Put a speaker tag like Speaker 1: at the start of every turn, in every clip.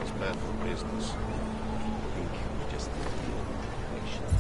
Speaker 1: It's bad for business.
Speaker 2: I think we just need to be patient.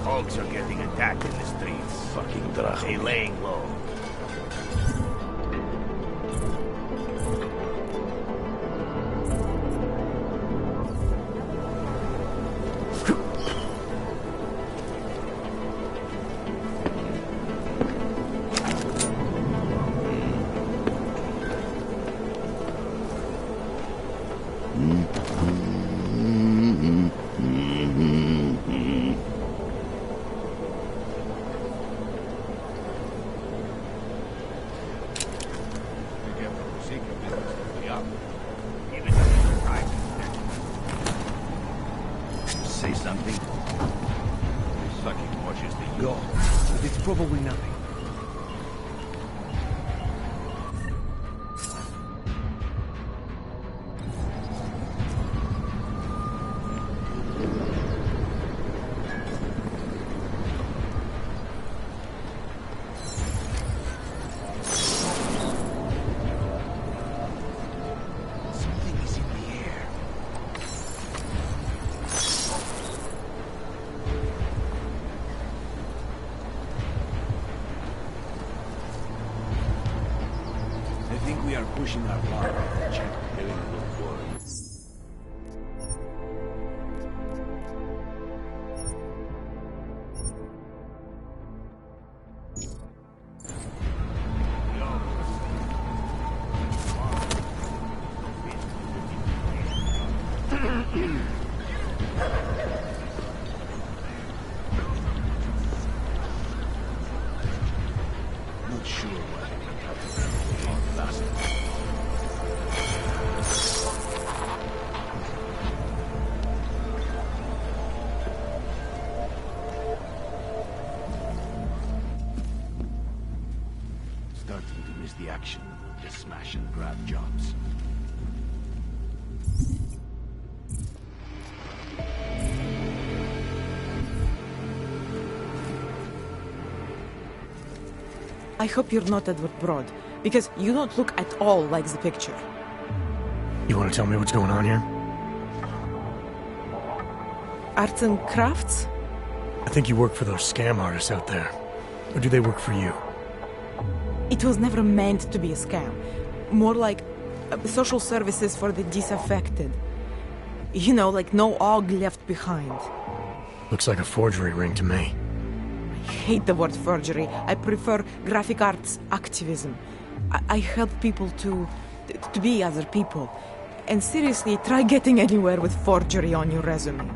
Speaker 3: Folks are getting attacked in the streets.
Speaker 2: Fucking Drachen.
Speaker 3: They laying low.
Speaker 2: Say something?
Speaker 3: Sucking watches the
Speaker 2: Go. But it's probably nothing. We are pushing our luck off the check.
Speaker 3: Getting a little worried.
Speaker 2: Not sure what.
Speaker 3: Starting to miss the action. Just smash and grab jobs.
Speaker 4: I hope you're not Edward Broad, because you don't look at all like the picture.
Speaker 5: You want to tell me what's going on here?
Speaker 4: Arts and crafts?
Speaker 5: I think you work for those scam artists out there. Or do they work for you?
Speaker 4: It was never meant to be a scam. More like social services for the disaffected. You know, like no og left behind.
Speaker 5: Looks like a forgery ring to me.
Speaker 4: I hate the word forgery. I prefer graphic arts activism. I help people to be other people. And seriously, try getting anywhere with forgery on your resume.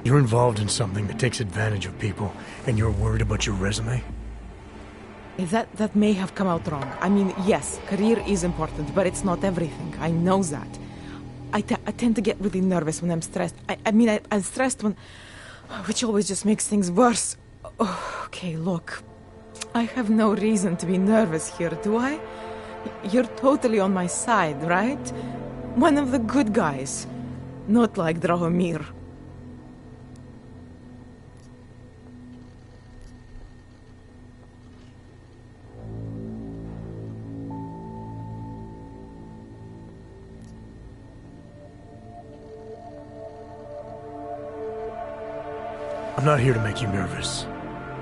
Speaker 5: You're involved in something that takes advantage of people, and you're worried about your resume?
Speaker 4: That may have come out wrong. I mean, yes, career is important, but it's not everything. I know that. I tend to get really nervous when I'm stressed. I'm stressed when... which always just makes things worse. Oh, okay, look. I have no reason to be nervous here, do I? You're totally on my side, right? One of the good guys. Not like Drahomir.
Speaker 5: I'm not here to make you nervous.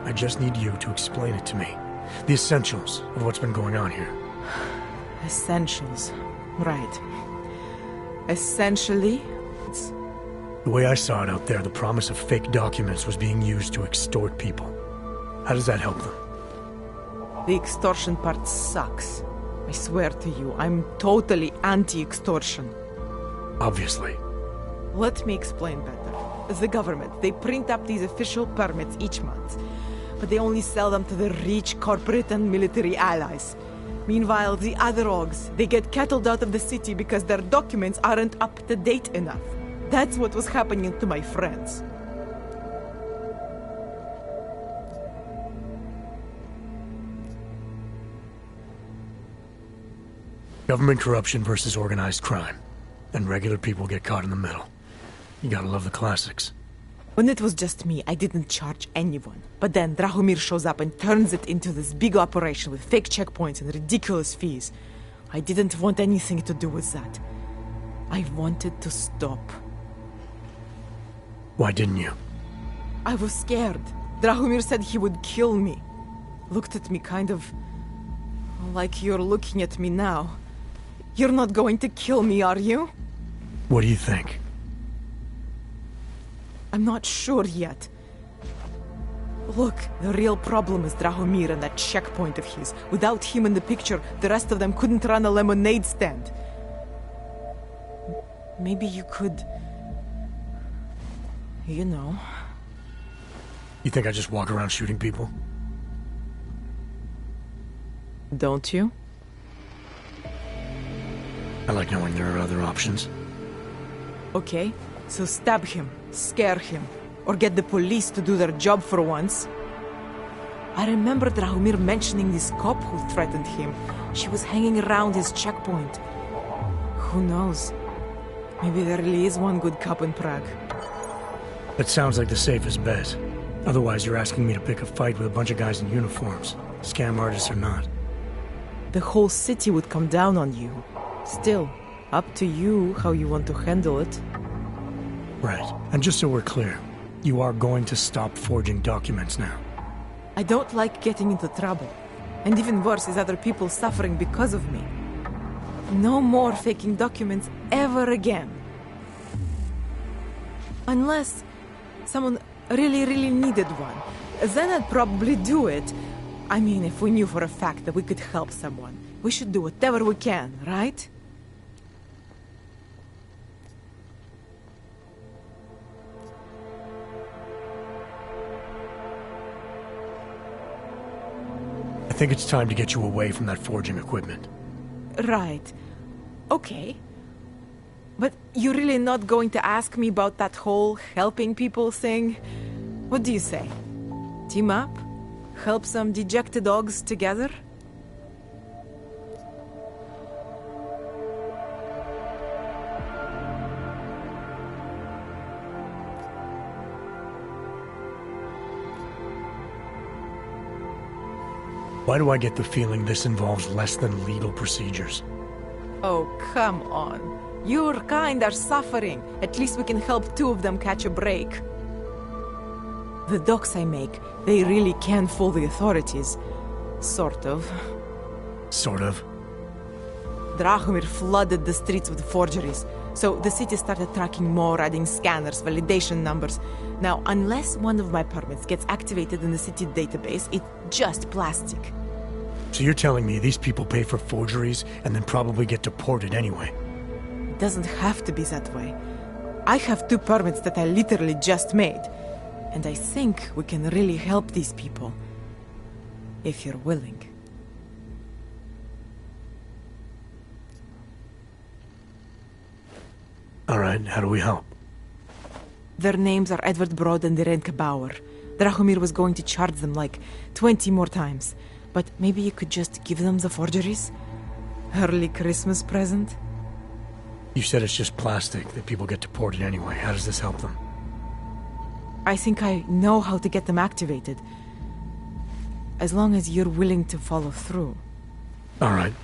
Speaker 5: I just need you to explain it to me. The essentials of what's been going on here.
Speaker 4: Essentials. Right. Essentially, it's...
Speaker 5: The way I saw it out there, the promise of fake documents was being used to extort people. How does that help them?
Speaker 4: The extortion part sucks. I swear to you, I'm totally anti-extortion.
Speaker 5: Obviously.
Speaker 4: Let me explain better. The government, they print up these official permits each month, but they only sell them to the rich corporate and military allies. Meanwhile, the other orgs, they get cattled out of the city because their documents aren't up to date enough. That's what was happening to my friends.
Speaker 5: Government corruption versus organized crime. And regular people get caught in the middle. You gotta love the classics.
Speaker 4: When it was just me, I didn't charge anyone. But then Drahomir shows up and turns it into this big operation with fake checkpoints and ridiculous fees. I didn't want anything to do with that. I wanted to stop.
Speaker 5: Why didn't you?
Speaker 4: I was scared. Drahomir said he would kill me. Looked at me kind of... like you're looking at me now. You're not going to kill me, are you?
Speaker 5: What do you think?
Speaker 4: I'm not sure yet. Look, the real problem is Drahomir and that checkpoint of his. Without him in the picture, the rest of them couldn't run a lemonade stand. Maybe you could... you know...
Speaker 5: You think I just walk around shooting people?
Speaker 4: Don't you?
Speaker 5: I like knowing there are other options.
Speaker 4: Okay, so stab him, scare him, or get the police to do their job for once. I remember Drahomir mentioning this cop who threatened him. She was hanging around his checkpoint. Who knows? Maybe there really is one good cop in Prague.
Speaker 5: That sounds like the safest bet. Otherwise, you're asking me to pick a fight with a bunch of guys in uniforms, scam artists or not.
Speaker 4: The whole city would come down on you. Still, up to you how you want to handle it.
Speaker 5: Right. And just so we're clear, you are going to stop forging documents now.
Speaker 4: I don't like getting into trouble. And even worse is other people suffering because of me. No more faking documents ever again. Unless someone really needed one. Then I'd probably do it. I mean, if we knew for a fact that we could help someone. We should do whatever we can, right?
Speaker 5: I think it's time to get you away from that forging equipment.
Speaker 4: Right. Okay. But you're really not going to ask me about that whole helping people thing? What do you say? Team up? Help some dejected dogs together?
Speaker 5: Why do I get the feeling this involves less than legal procedures?
Speaker 4: Oh, come on. Your kind are suffering. At least we can help two of them catch a break. The docs I make, they really can fool the authorities. Sort of.
Speaker 5: Sort of.
Speaker 4: Drahomir flooded the streets with forgeries. So the city started tracking more, adding scanners, validation numbers. Now, unless one of my permits gets activated in the city database, it's just plastic.
Speaker 5: So you're telling me these people pay for forgeries and then probably get deported anyway?
Speaker 4: It doesn't have to be that way. I have 2 permits that I literally just made. And I think we can really help these people. If you're willing.
Speaker 5: Alright, how do we help?
Speaker 4: Their names are Edward Broad and Irenka Bauer. Drahomir was going to charge them like 20 more times. But maybe you could just give them the forgeries? Early Christmas present?
Speaker 5: You said it's just plastic, that people get deported anyway. How does this help them?
Speaker 4: I think I know how to get them activated. As long as you're willing to follow through.
Speaker 5: Alright.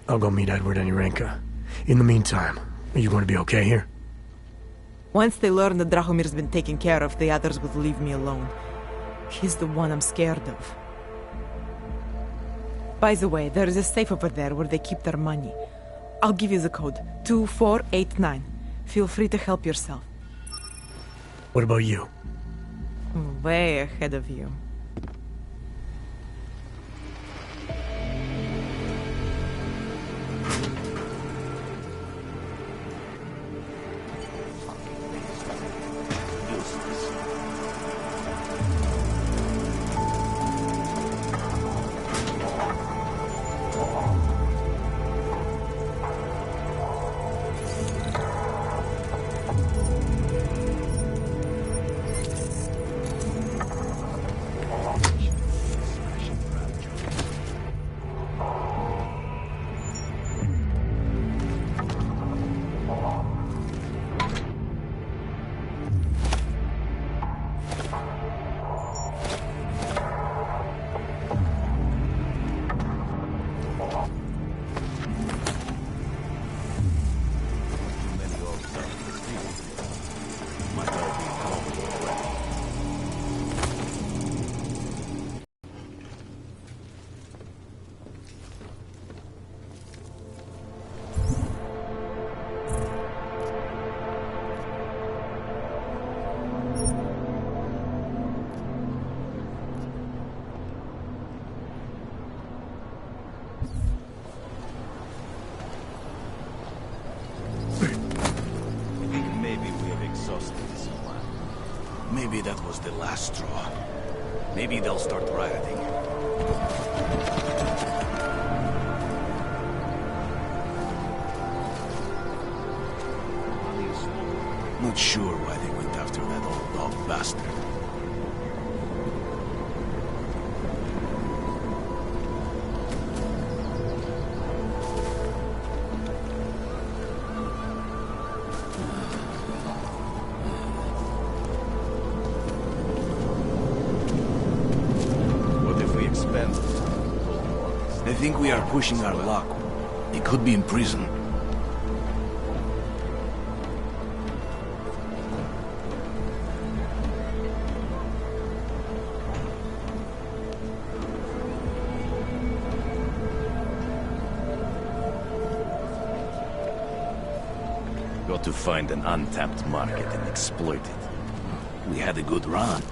Speaker 5: I'll go meet Edward and Irenka. In the meantime, are you going to be okay here?
Speaker 4: Once they learn that Drahomir's been taken care of, the others will leave me alone. He's the one I'm scared of. By the way, there is a safe over there where they keep their money. I'll give you the code. 2489. Feel free to help yourself.
Speaker 5: What about you?
Speaker 4: Way ahead of you.
Speaker 3: Maybe that was the last straw. Maybe they'll start rioting. Not sure why they went after that old dog bastard.
Speaker 2: I think we are pushing our luck.
Speaker 3: He could be in prison. Got to find an untapped market and exploit it. We had a good run.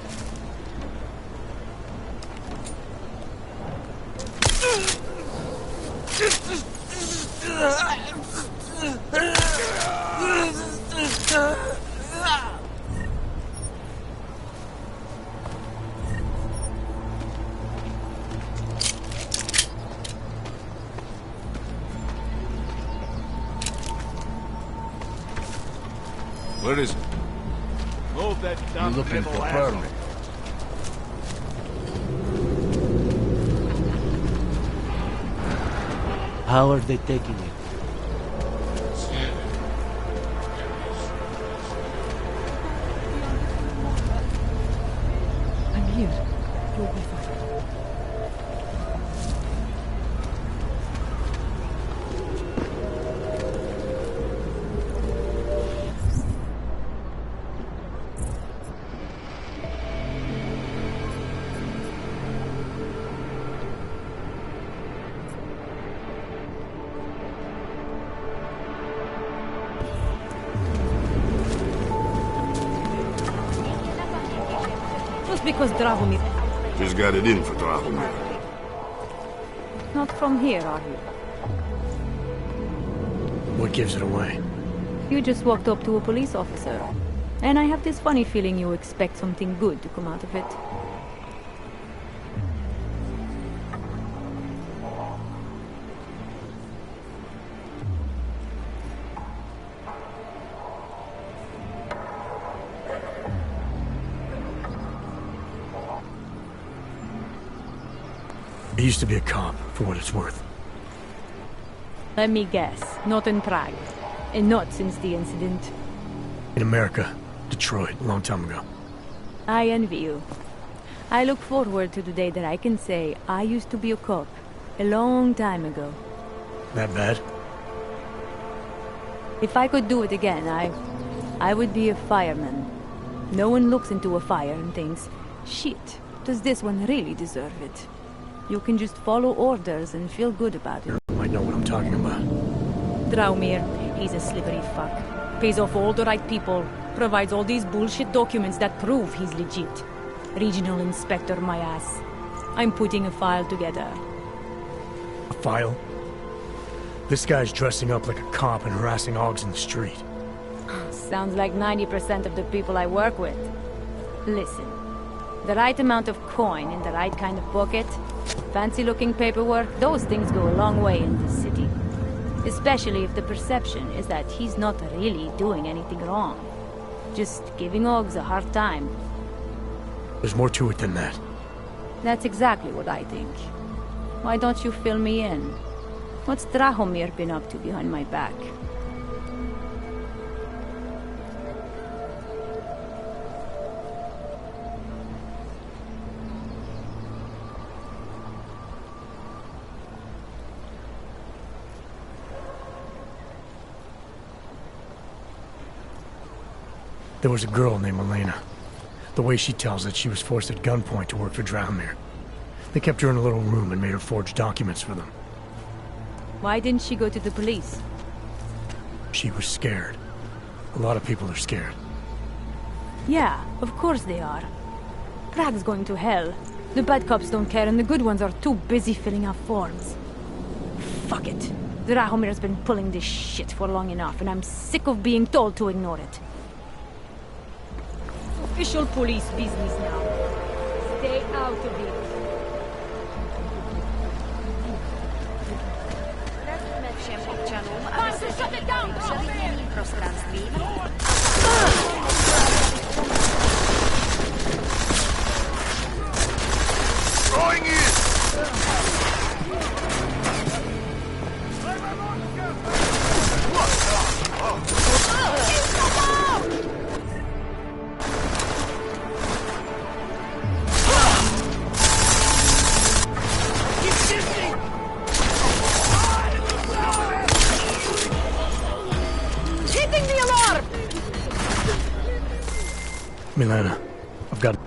Speaker 2: Where is it?
Speaker 3: Move that dumb looking for permit.
Speaker 1: How are they taking it?
Speaker 4: I'm here. You'll be fine.
Speaker 6: Just because Drahomir...
Speaker 7: Just got it in for Drahomir.
Speaker 6: Not from here, are you?
Speaker 5: What gives it away?
Speaker 6: You just walked up to a police officer. And I have this funny feeling you expect something good to come out of it.
Speaker 5: I used to be a cop, for what it's worth.
Speaker 6: Let me guess, not in Prague. And not since the incident.
Speaker 5: In America. Detroit, a long time ago.
Speaker 6: I envy you. I look forward to the day that I can say I used to be a cop. A long time ago.
Speaker 5: That bad?
Speaker 6: If I could do it again, I would be a fireman. No one looks into a fire and thinks, shit, does this one really deserve it? You can just follow orders and feel good about it.
Speaker 5: You might know what I'm talking about.
Speaker 6: Draumir, he's a slippery fuck. Pays off all the right people. Provides all these bullshit documents that prove he's legit. Regional inspector, my ass. I'm putting a file together.
Speaker 5: A file? This guy's dressing up like a cop and harassing hogs in the street.
Speaker 6: Sounds like 90% of the people I work with. Listen, the right amount of coin in the right kind of pocket, fancy-looking paperwork, those things go a long way in this city. Especially if the perception is that he's not really doing anything wrong. Just giving Oggs a hard time.
Speaker 5: There's more to it than that.
Speaker 6: That's exactly what I think. Why don't you fill me in? What's Drahomir been up to behind my back?
Speaker 5: There was a girl named Elena. The way she tells it, she was forced at gunpoint to work for Draumir. They kept her in a little room and made her forge documents for them.
Speaker 6: Why didn't she go to the police?
Speaker 5: She was scared. A lot of people are scared.
Speaker 6: Yeah, of course they are. Prague's going to hell. The bad cops don't care and the good ones are too busy filling out forms. Fuck it. Drahomir's been pulling this shit for long enough and I'm sick of being told to ignore it. Official police business now. Stay out of it.
Speaker 8: Všem občanům, aby se zabývali přelidněným prostranství.
Speaker 7: Throwing in!
Speaker 5: Milena, I've got...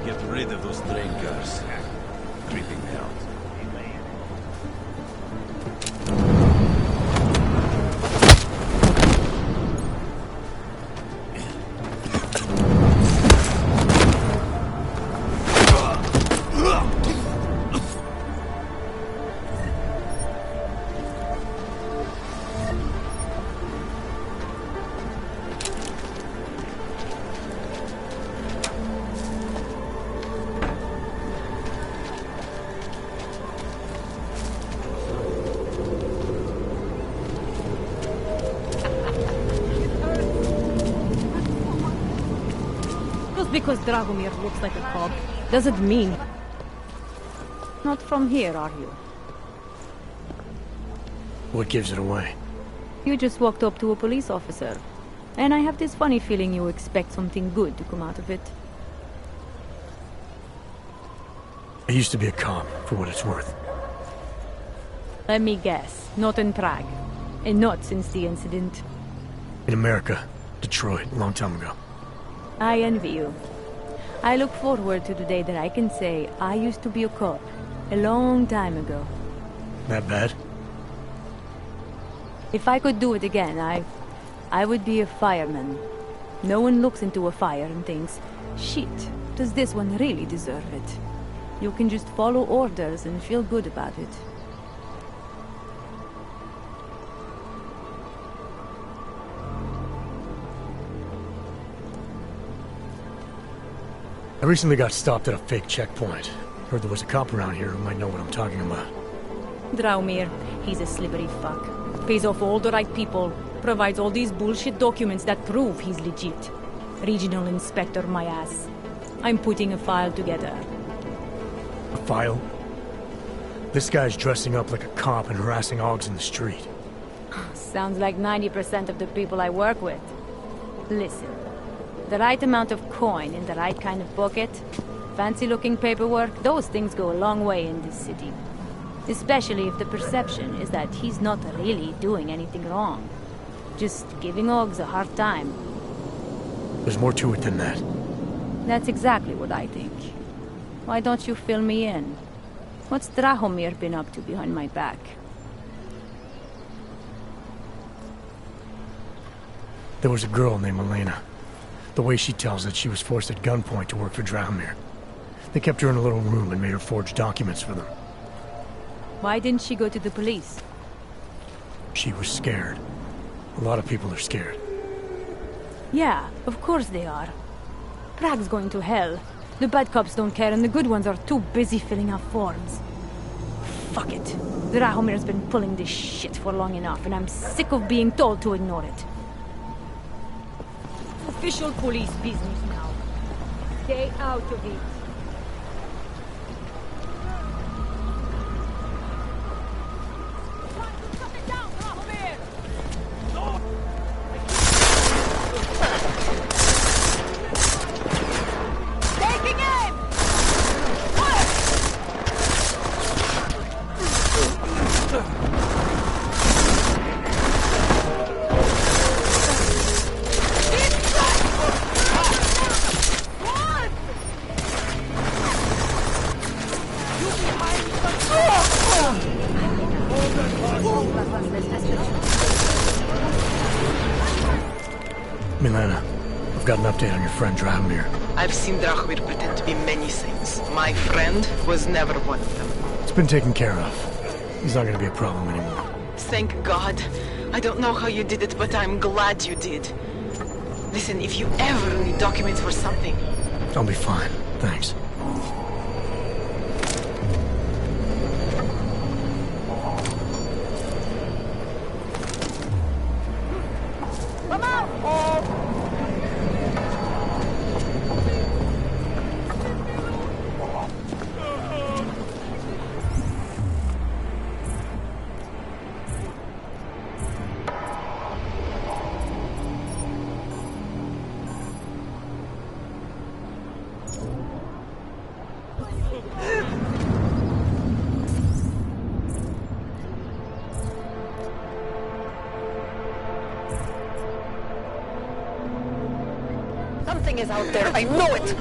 Speaker 3: get rid of those train cars. Creeping me out.
Speaker 6: Because Dragomir looks like a cop doesn't mean... Not from here, are you?
Speaker 5: What gives it away?
Speaker 6: You just walked up to a police officer. And I have this funny feeling you expect something good to come out of it.
Speaker 5: I used to be a cop, for what it's worth.
Speaker 6: Let me guess. Not in Prague. And not since the incident.
Speaker 5: In America. Detroit, a long time ago.
Speaker 6: I envy you. I look forward to the day that I can say I used to be a cop. A long time ago.
Speaker 5: That bad?
Speaker 6: If I could do it again, I would be a fireman. No one looks into a fire and thinks, shit, does this one really deserve it? You can just follow orders and feel good about it.
Speaker 5: I recently got stopped at a fake checkpoint. Heard there was a cop around here who might know what I'm talking about.
Speaker 6: Draumir, he's a slippery fuck. Pays off all the right people. Provides all these bullshit documents that prove he's legit. Regional inspector, my ass. I'm putting a file together.
Speaker 5: A file? This guy's dressing up like a cop and harassing Augs in the street.
Speaker 6: Sounds like 90% of the people I work with. Listen. The right amount of coin in the right kind of bucket, fancy-looking paperwork, those things go a long way in this city. Especially if the perception is that he's not really doing anything wrong. Just giving Augs a hard time.
Speaker 5: There's more to it than that.
Speaker 6: That's exactly what I think. Why don't you fill me in? What's Drahomir been up to behind my back?
Speaker 5: There was a girl named Elena. The way she tells it, she was forced at gunpoint to work for Drahomir. They kept her in a little room and made her forge documents for them.
Speaker 6: Why didn't she go to the police?
Speaker 5: She was scared. A lot of people are scared.
Speaker 6: Yeah, of course they are. Prague's going to hell. The bad cops don't care and the good ones are too busy filling out forms. Fuck it. Drahomir's been pulling this shit for long enough and I'm sick of being told to ignore it. Official police business now. Stay out of it.
Speaker 5: Milena, I've got an update on your friend Drahomir.
Speaker 9: I've seen Drahomir pretend to be many things. My friend was never one of them.
Speaker 5: It's been taken care of. He's not gonna be a problem anymore.
Speaker 9: Thank God. I don't know how you did it, but I'm glad you did. Listen, if you ever need documents for something...
Speaker 5: I'll be fine, thanks.
Speaker 9: Something is out there, I know it!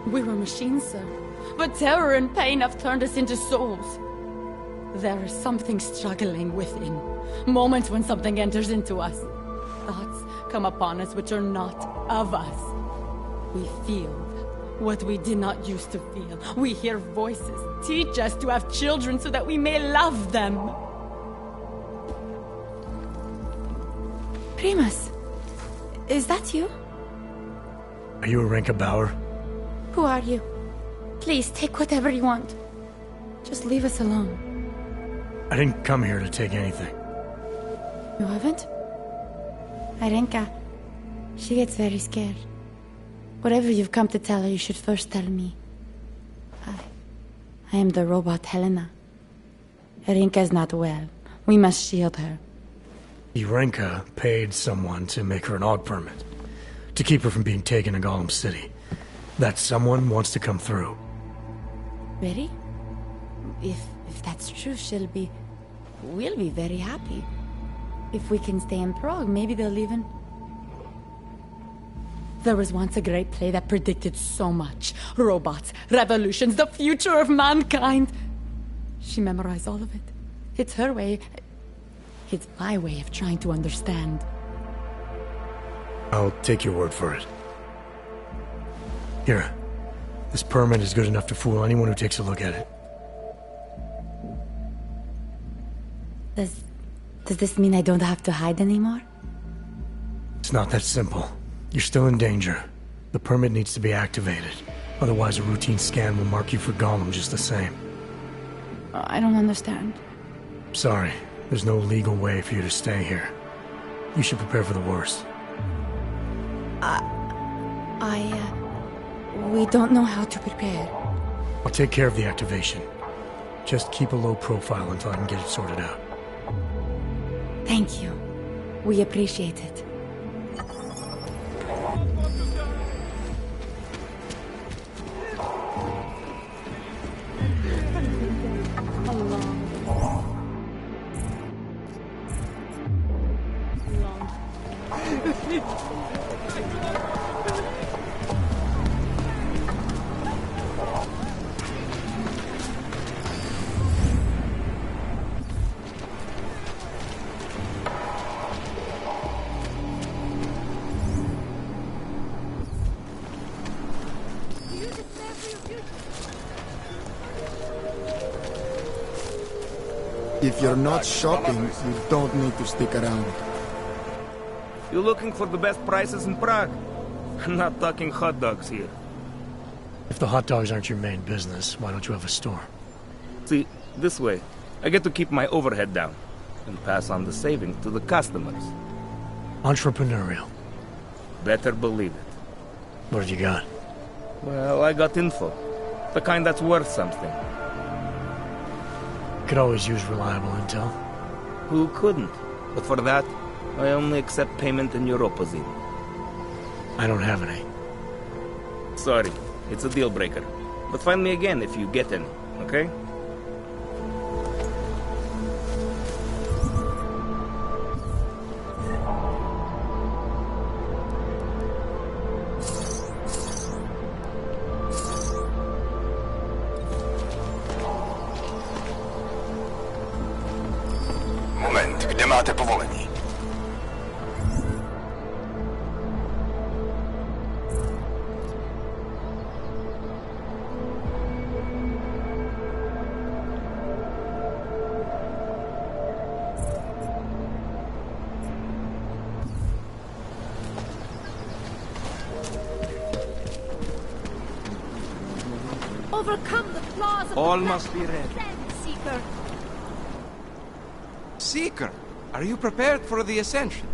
Speaker 6: We were machines, sir. But terror and pain have turned us into souls. There is something struggling within. Moments when something enters into us. Thoughts come upon us which are not of us. We feel what we did not used to feel. We hear voices. Teach us to have children so that we may love them. Primus, is that you?
Speaker 5: Are you Arenka Bauer?
Speaker 6: Who are you? Please, take whatever you want. Just leave us alone.
Speaker 5: I didn't come here to take anything.
Speaker 6: You haven't? Arenka, she gets very scared. Whatever you've come to tell her, you should first tell me. I am the robot Helena. Arenka is not well. We must shield her.
Speaker 5: Arenka paid someone to make her an AUG permit. To keep her from being taken to Golem City. That someone wants to come through.
Speaker 6: Really? If that's true, we'll be very happy. If we can stay in Prague, maybe they'll even... There was once a great play that predicted so much. Robots, revolutions, the future of mankind. She memorized all of it. It's her way. It's my way of trying to understand.
Speaker 5: I'll take your word for it. Here. This permit is good enough to fool anyone who takes a look at it.
Speaker 6: Does this mean I don't have to hide anymore?
Speaker 5: It's not that simple. You're still in danger. The permit needs to be activated. Otherwise, a routine scan will mark you for Golem just the same.
Speaker 6: I don't understand.
Speaker 5: Sorry. There's no legal way for you to stay here. You should prepare for the worst.
Speaker 6: We don't know how to prepare.
Speaker 5: I'll take care of the activation. Just keep a low profile until I can get it sorted out.
Speaker 6: Thank you. We appreciate it.
Speaker 10: If you're not shopping, you don't need to stick around.
Speaker 11: You looking for the best prices in Prague? I'm not talking hot dogs here.
Speaker 5: If the hot dogs aren't your main business, why don't you have a store?
Speaker 11: See, this way, I get to keep my overhead down and pass on the savings to the customers.
Speaker 5: Entrepreneurial.
Speaker 11: Better believe it.
Speaker 5: What have you got?
Speaker 11: Well, I got info. The kind that's worth something.
Speaker 5: Could always use reliable intel.
Speaker 11: Who couldn't? But for that, I only accept payment in Europozine.
Speaker 5: I don't have any.
Speaker 11: Sorry, it's a deal breaker. But find me again if you get any, okay?
Speaker 7: Moment, kde máte povolení?
Speaker 8: Overcome the flaws of
Speaker 2: All
Speaker 8: the
Speaker 2: must be ready.
Speaker 8: Seeker.
Speaker 2: Seeker, are you prepared for the ascension?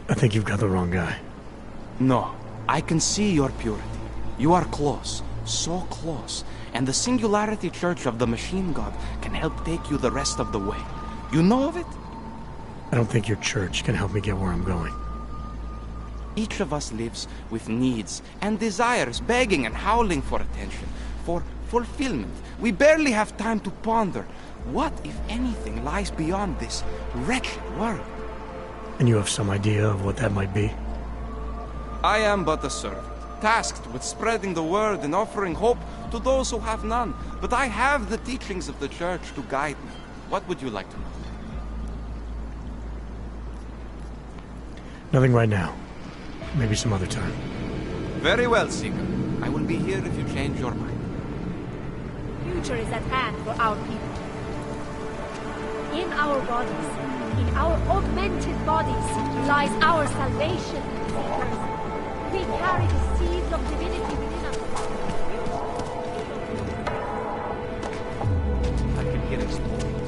Speaker 5: I think you've got the wrong guy.
Speaker 2: No, I can see your purity. You are close, so close, and the Singularity Church of the Machine God can help take you the rest of the way. You know of it?
Speaker 5: I don't think your church can help me get where I'm going.
Speaker 2: Each of us lives with needs and desires, begging and howling for attention, for fulfillment. We barely have time to ponder. What, if anything, lies beyond this wretched world?
Speaker 5: And you have some idea of what that might be?
Speaker 2: I am but a servant, tasked with spreading the word and offering hope to those who have none. But I have the teachings of the Church to guide me. What would you like to know?
Speaker 5: Nothing right now. Maybe some other time.
Speaker 2: Very well, Seeker. I will be here if you change your mind.
Speaker 12: Future is at hand for our people. In our bodies, in our augmented bodies, lies our salvation. We carry the seeds of divinity within us.
Speaker 2: I can hear explosions.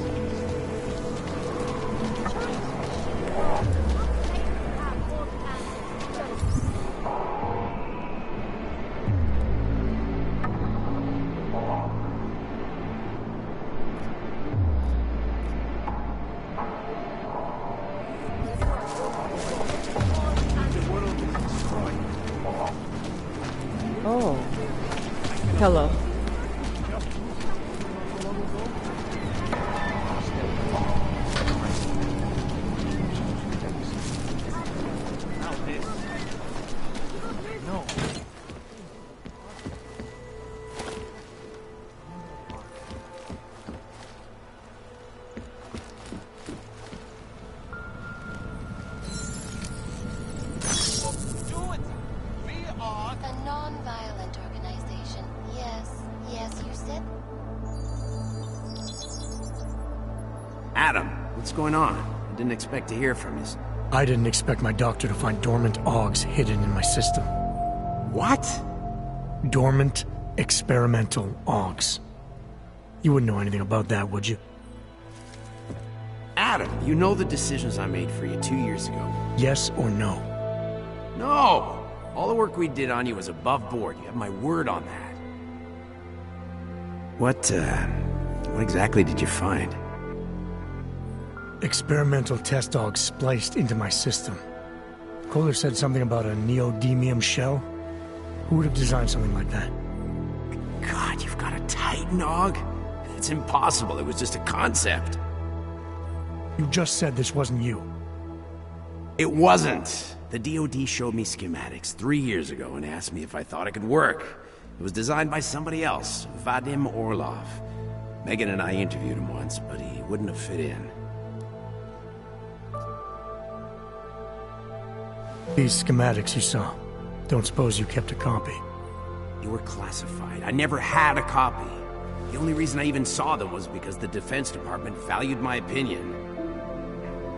Speaker 4: Oh. Hello.
Speaker 13: Adam, what's going on? I didn't expect to hear from you.
Speaker 5: I didn't expect my doctor to find dormant augs hidden in my system.
Speaker 13: What?
Speaker 5: Dormant experimental augs. You wouldn't know anything about that, would you?
Speaker 13: Adam, you know the decisions I made for you 2 years ago.
Speaker 5: Yes or no?
Speaker 13: No! All the work we did on you was above board. You have my word on that. What exactly did you find?
Speaker 5: Experimental test augs spliced into my system. Kohler said something about a neodymium shell. Who would have designed something like that?
Speaker 13: God, you've got a Titan aug? It's impossible. It was just a concept.
Speaker 5: You just said this wasn't you.
Speaker 13: It wasn't. The DoD showed me schematics 3 years ago and asked me if I thought it could work. It was designed by somebody else, Vadim Orlov. Megan and I interviewed him once, but he wouldn't have fit in.
Speaker 5: These schematics you saw, don't suppose you kept a copy?
Speaker 13: You were classified. I never had a copy. The only reason I even saw them was because the Defense Department valued my opinion.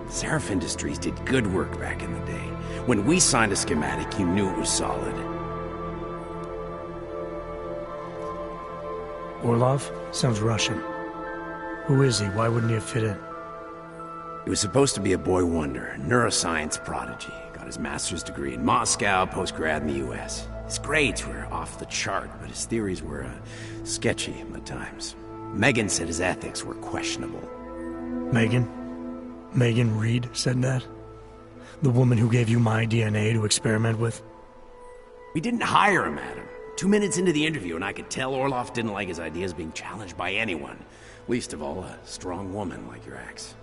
Speaker 13: Seraph Industries did good work back in the day. When we signed a schematic, you knew it was solid.
Speaker 5: Orlov? Sounds Russian. Who is he? Why wouldn't he have fit in?
Speaker 13: He was supposed to be a boy wonder, neuroscience prodigy. Got his master's degree in Moscow, post-grad in the US. His grades were off the chart, but his theories were sketchy at times. Megan said his ethics were questionable.
Speaker 5: Megan? Megan Reed said that? The woman who gave you my DNA to experiment with?
Speaker 13: We didn't hire him, Adam. 2 minutes into the interview, and I could tell Orlov didn't like his ideas being challenged by anyone. Least of all, a strong woman like your ex.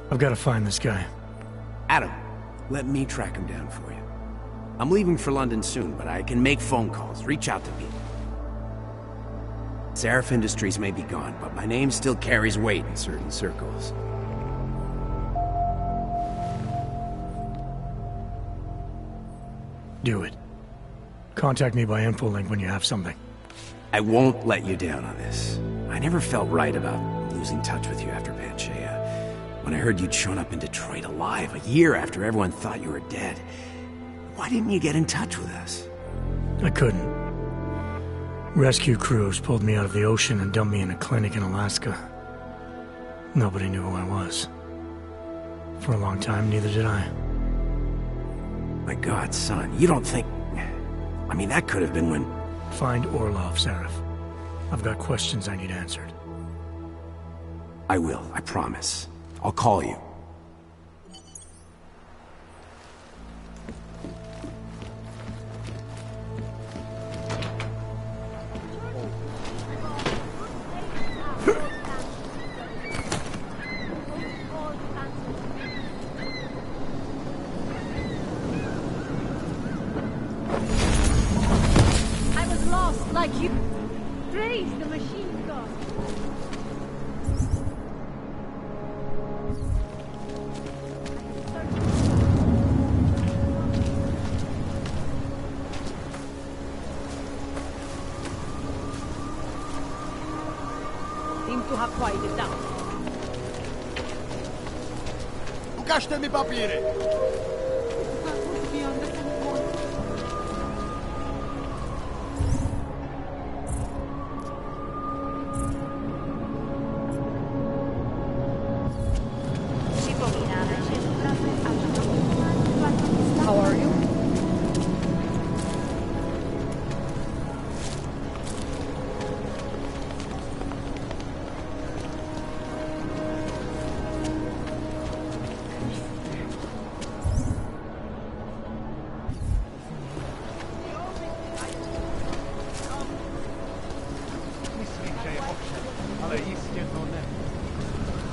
Speaker 5: I've got to find this guy.
Speaker 13: Adam, let me track him down for you. I'm leaving for London soon, but I can make phone calls, reach out to people. Seraph Industries may be gone, but my name still carries weight in certain circles.
Speaker 5: Do it. Contact me by infolink when you have something.
Speaker 13: I won't let you down on this. I never felt right about losing touch with you after Panchea. When I heard you'd shown up in Detroit alive a year after everyone thought you were dead. Why didn't you get in touch with us?
Speaker 5: I couldn't. Rescue crews pulled me out of the ocean and dumped me in a clinic in Alaska. Nobody knew who I was. For a long time, neither did I.
Speaker 13: My God, son, you don't think... I mean, that could have been when...
Speaker 5: Find Orlov, Seraph. I've got questions I need answered.
Speaker 13: I will, I promise. I'll call you.
Speaker 12: like you. Praise the machine god.
Speaker 6: Seem to have quieted down.
Speaker 10: Ukażcie mi papiery!
Speaker 4: How are you?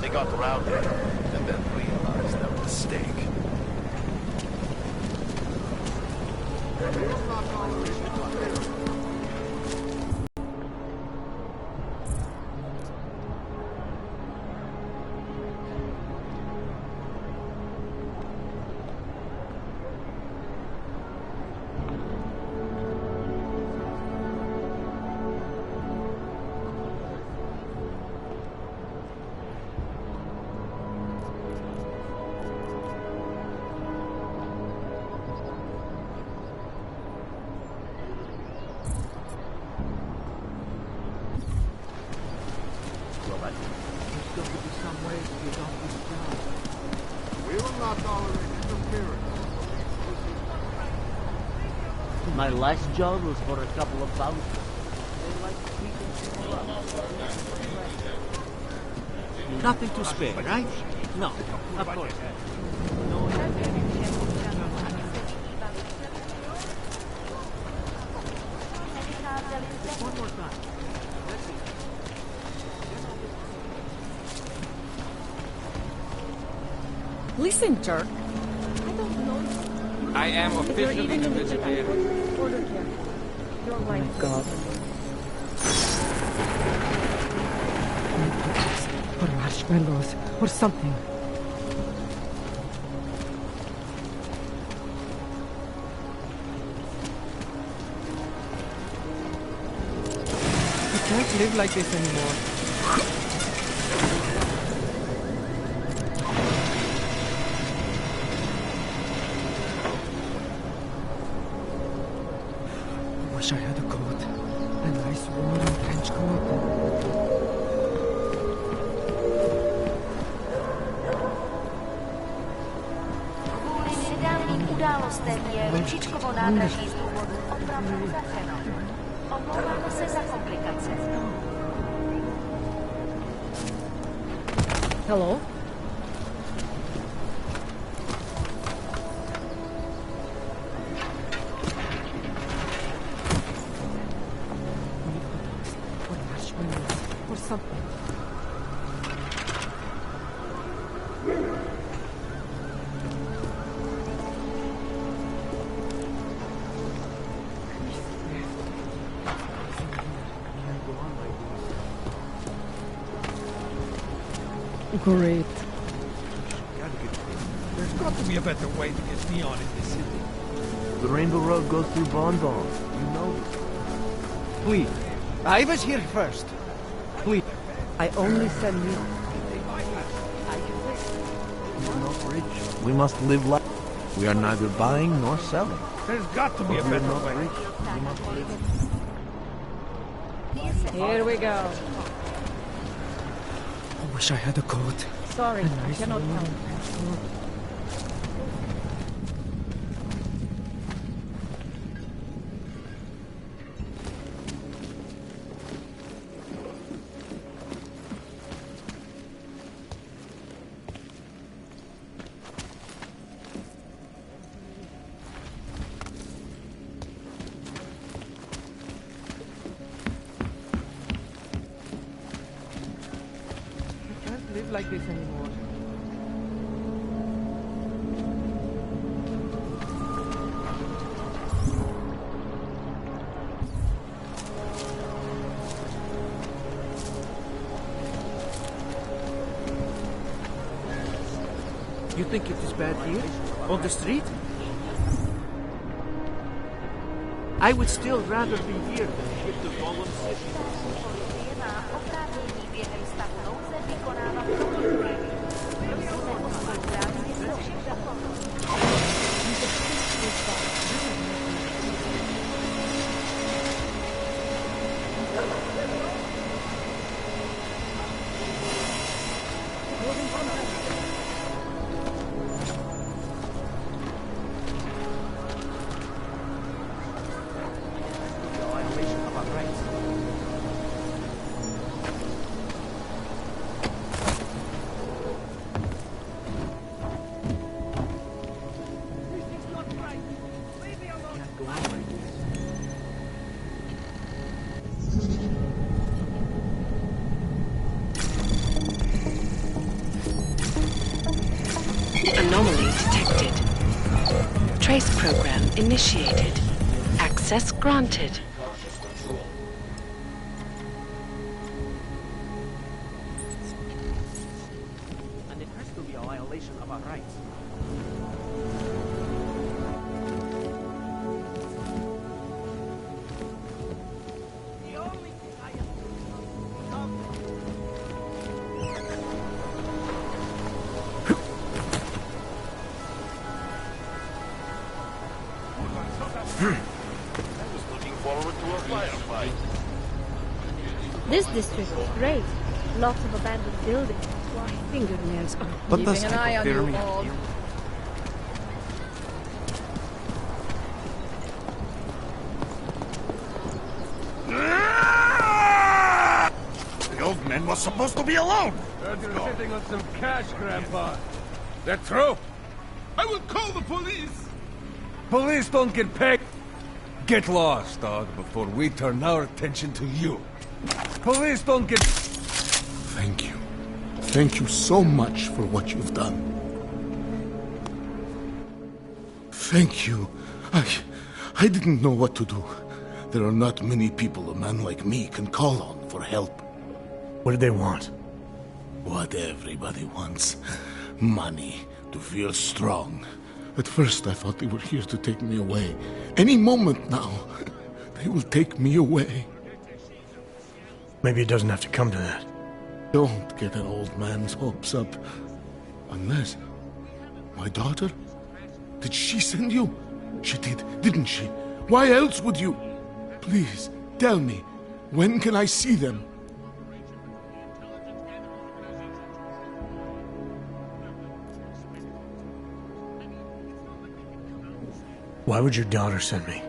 Speaker 3: They got routed and then realized their mistake.
Speaker 10: We will not tolerate interference.
Speaker 1: My last job was for a couple of bouncers. Nothing to spare, right? No, of course. One more time.
Speaker 4: Listen, jerk.
Speaker 2: I am officially a vegetarian.
Speaker 4: Order care. You're right. Oh my God. Or marshmallows, or something. I can't live like this anymore. Wish I had a coat. A nice warm trench coat.
Speaker 8: Kvůli nedávným událostem je Růžičkovo nádraží z důvodu opravdu uzavřeno. Omlouváme se za komplikace.
Speaker 4: Hello? Or marshmallows, or something. Great.
Speaker 14: There's got to be a better way to get neon in this city.
Speaker 1: The Rainbow Road goes through Bon Bon. You know this.
Speaker 15: Please. I was here first. Please.
Speaker 4: I only sell neon.
Speaker 1: We're not rich. We must live life. We are neither buying nor selling.
Speaker 14: There's got to be a
Speaker 1: We're
Speaker 14: better
Speaker 1: not
Speaker 14: way.
Speaker 1: rich. We must live.
Speaker 4: Here we go.
Speaker 15: I wish I had a coat.
Speaker 4: Sorry, I cannot count. I can't live like this anymore.
Speaker 1: You think it is bad here? On the street? I would still rather be here than with the fallen city.
Speaker 9: Anomaly detected. Trace program initiated. Access granted.
Speaker 1: And it has to be a violation of our rights.
Speaker 12: This district is great. Lots of abandoned buildings. Why, fingernails.
Speaker 2: But
Speaker 12: Keeping
Speaker 2: does
Speaker 12: an eye on you
Speaker 2: hypothermia
Speaker 12: all.
Speaker 2: heal?
Speaker 7: The old man was supposed to be alone.
Speaker 14: Heard you're sitting on some cash, Grandpa. That true? I will call the police. Police don't get paid. Get lost, dog, before we turn our attention to you. Police don't get...
Speaker 16: Thank you. Thank you so much for what you've done. Thank you. I didn't know what to do. There are not many people a man like me can call on for help.
Speaker 5: What did they want?
Speaker 16: What everybody wants. Money, to feel strong. At first I thought they were here to take me away. Any moment now, they will take me away.
Speaker 5: Maybe it doesn't have to come to that.
Speaker 16: Don't get an old man's hopes up. Unless... My daughter? Did she send you? She did, didn't she? Why else would you... Please, tell me. When can I see them?
Speaker 5: Why would your daughter send me?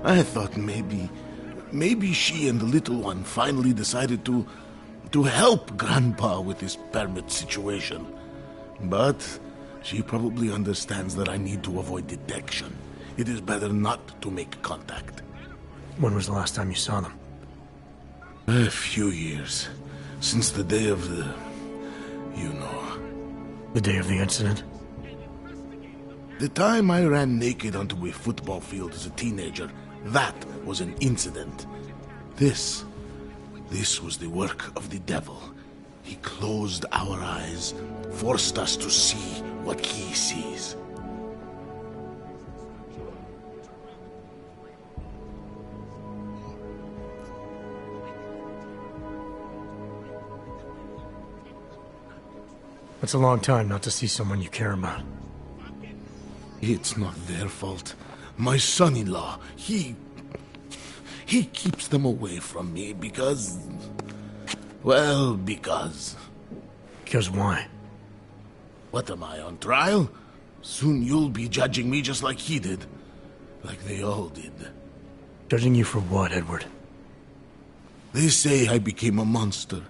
Speaker 16: I thought maybe she and the little one finally decided to help Grandpa with his permit situation. But she probably understands that I need to avoid detection. It is better not to make contact.
Speaker 5: When was the last time you saw them?
Speaker 16: A few years. Since the day of the... you know.
Speaker 5: The day of the incident?
Speaker 16: The time I ran naked onto a football field as a teenager, that was an incident. This was the work of the devil. He closed our eyes, forced us to see what he sees.
Speaker 5: That's a long time not to see someone you care about.
Speaker 16: It's not their fault. My son-in-law, he keeps them away from me because... Well, because...
Speaker 5: Because why?
Speaker 16: What am I, on trial? Soon you'll be judging me just like he did. Like they all did.
Speaker 5: Judging you for what, Edward?
Speaker 16: They say I became a monster.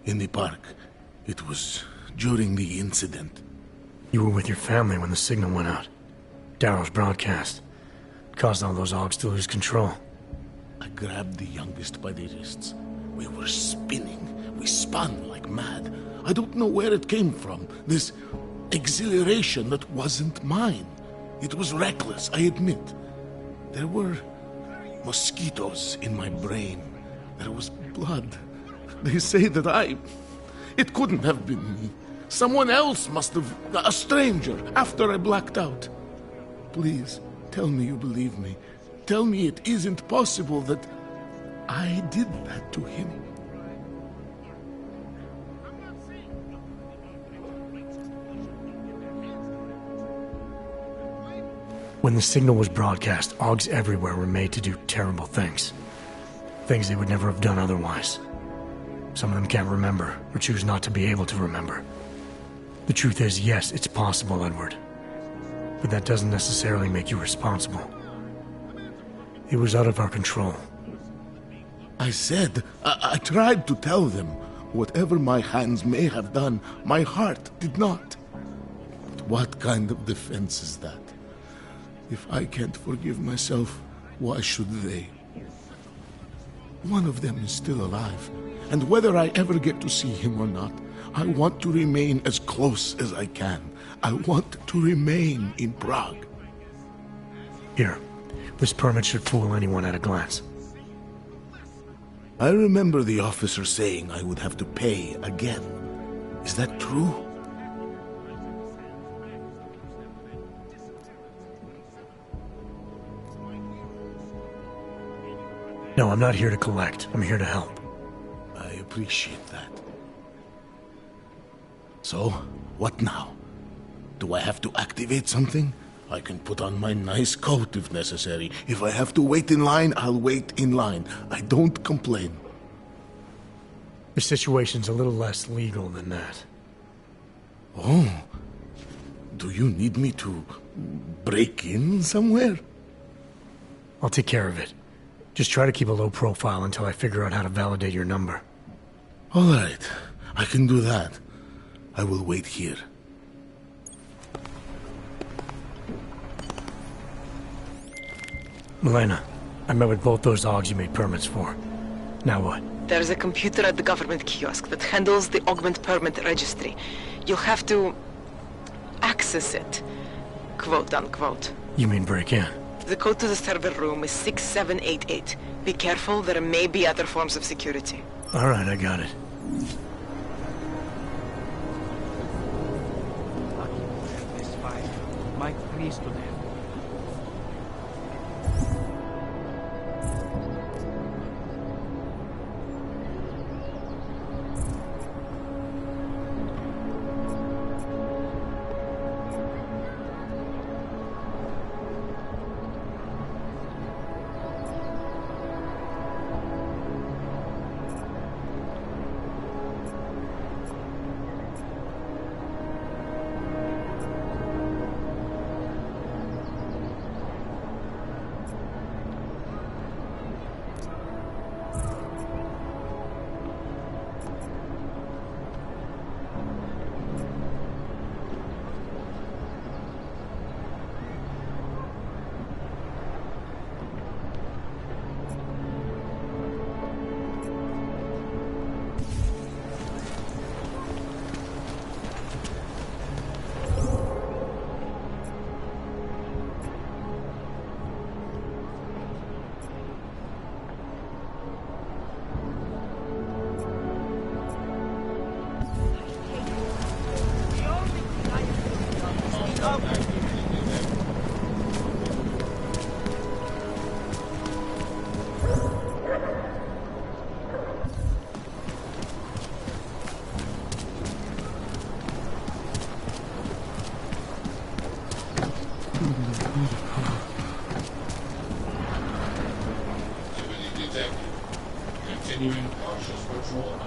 Speaker 16: In the park. It was during the incident.
Speaker 5: You were with your family when the signal went out. Darrow's broadcast. Caused all those Augs to lose control.
Speaker 16: I grabbed the youngest by the wrists. We were spinning. We spun like mad. I don't know where it came from. This exhilaration that wasn't mine. It was reckless, I admit. There were mosquitoes in my brain. There was blood. They say that it couldn't have been me. Someone else must have... a stranger, after I blacked out. Please, tell me you believe me. Tell me it isn't possible that I did that to him.
Speaker 5: When the signal was broadcast, Augs everywhere were made to do terrible things. Things they would never have done otherwise. Some of them can't remember, or choose not to be able to remember. The truth is, yes, it's possible, Edward. But that doesn't necessarily make you responsible. It was out of our control.
Speaker 16: I said, I tried to tell them. Whatever my hands may have done, my heart did not. But what kind of defense is that? If I can't forgive myself, why should they? One of them is still alive, and whether I ever get to see him or not, I want to remain as close as I can. I want to remain in Prague.
Speaker 5: Here, this permit should fool anyone at a glance.
Speaker 16: I remember the officer saying I would have to pay again. Is that true?
Speaker 5: No, I'm not here to collect. I'm here to help.
Speaker 16: I appreciate that. So, what now? Do I have to activate something? I can put on my nice coat if necessary. If I have to wait in line, I'll wait in line. I don't complain.
Speaker 5: The situation's a little less legal than that.
Speaker 16: Oh. Do you need me to break in somewhere?
Speaker 5: I'll take care of it. Just try to keep a low profile until I figure out how to validate your number.
Speaker 16: All right. I can do that. I will wait here.
Speaker 5: Milena, I met with both those Augs you made permits for. Now what?
Speaker 9: There's a computer at the government kiosk that handles the augment permit registry. You'll have to access it, quote unquote.
Speaker 5: You mean break in?
Speaker 9: The code to the server room is 6788. Be careful, there may be other forms of security.
Speaker 5: All right, I got it.
Speaker 2: This fight might please to them.
Speaker 17: Continuing cautious patrol.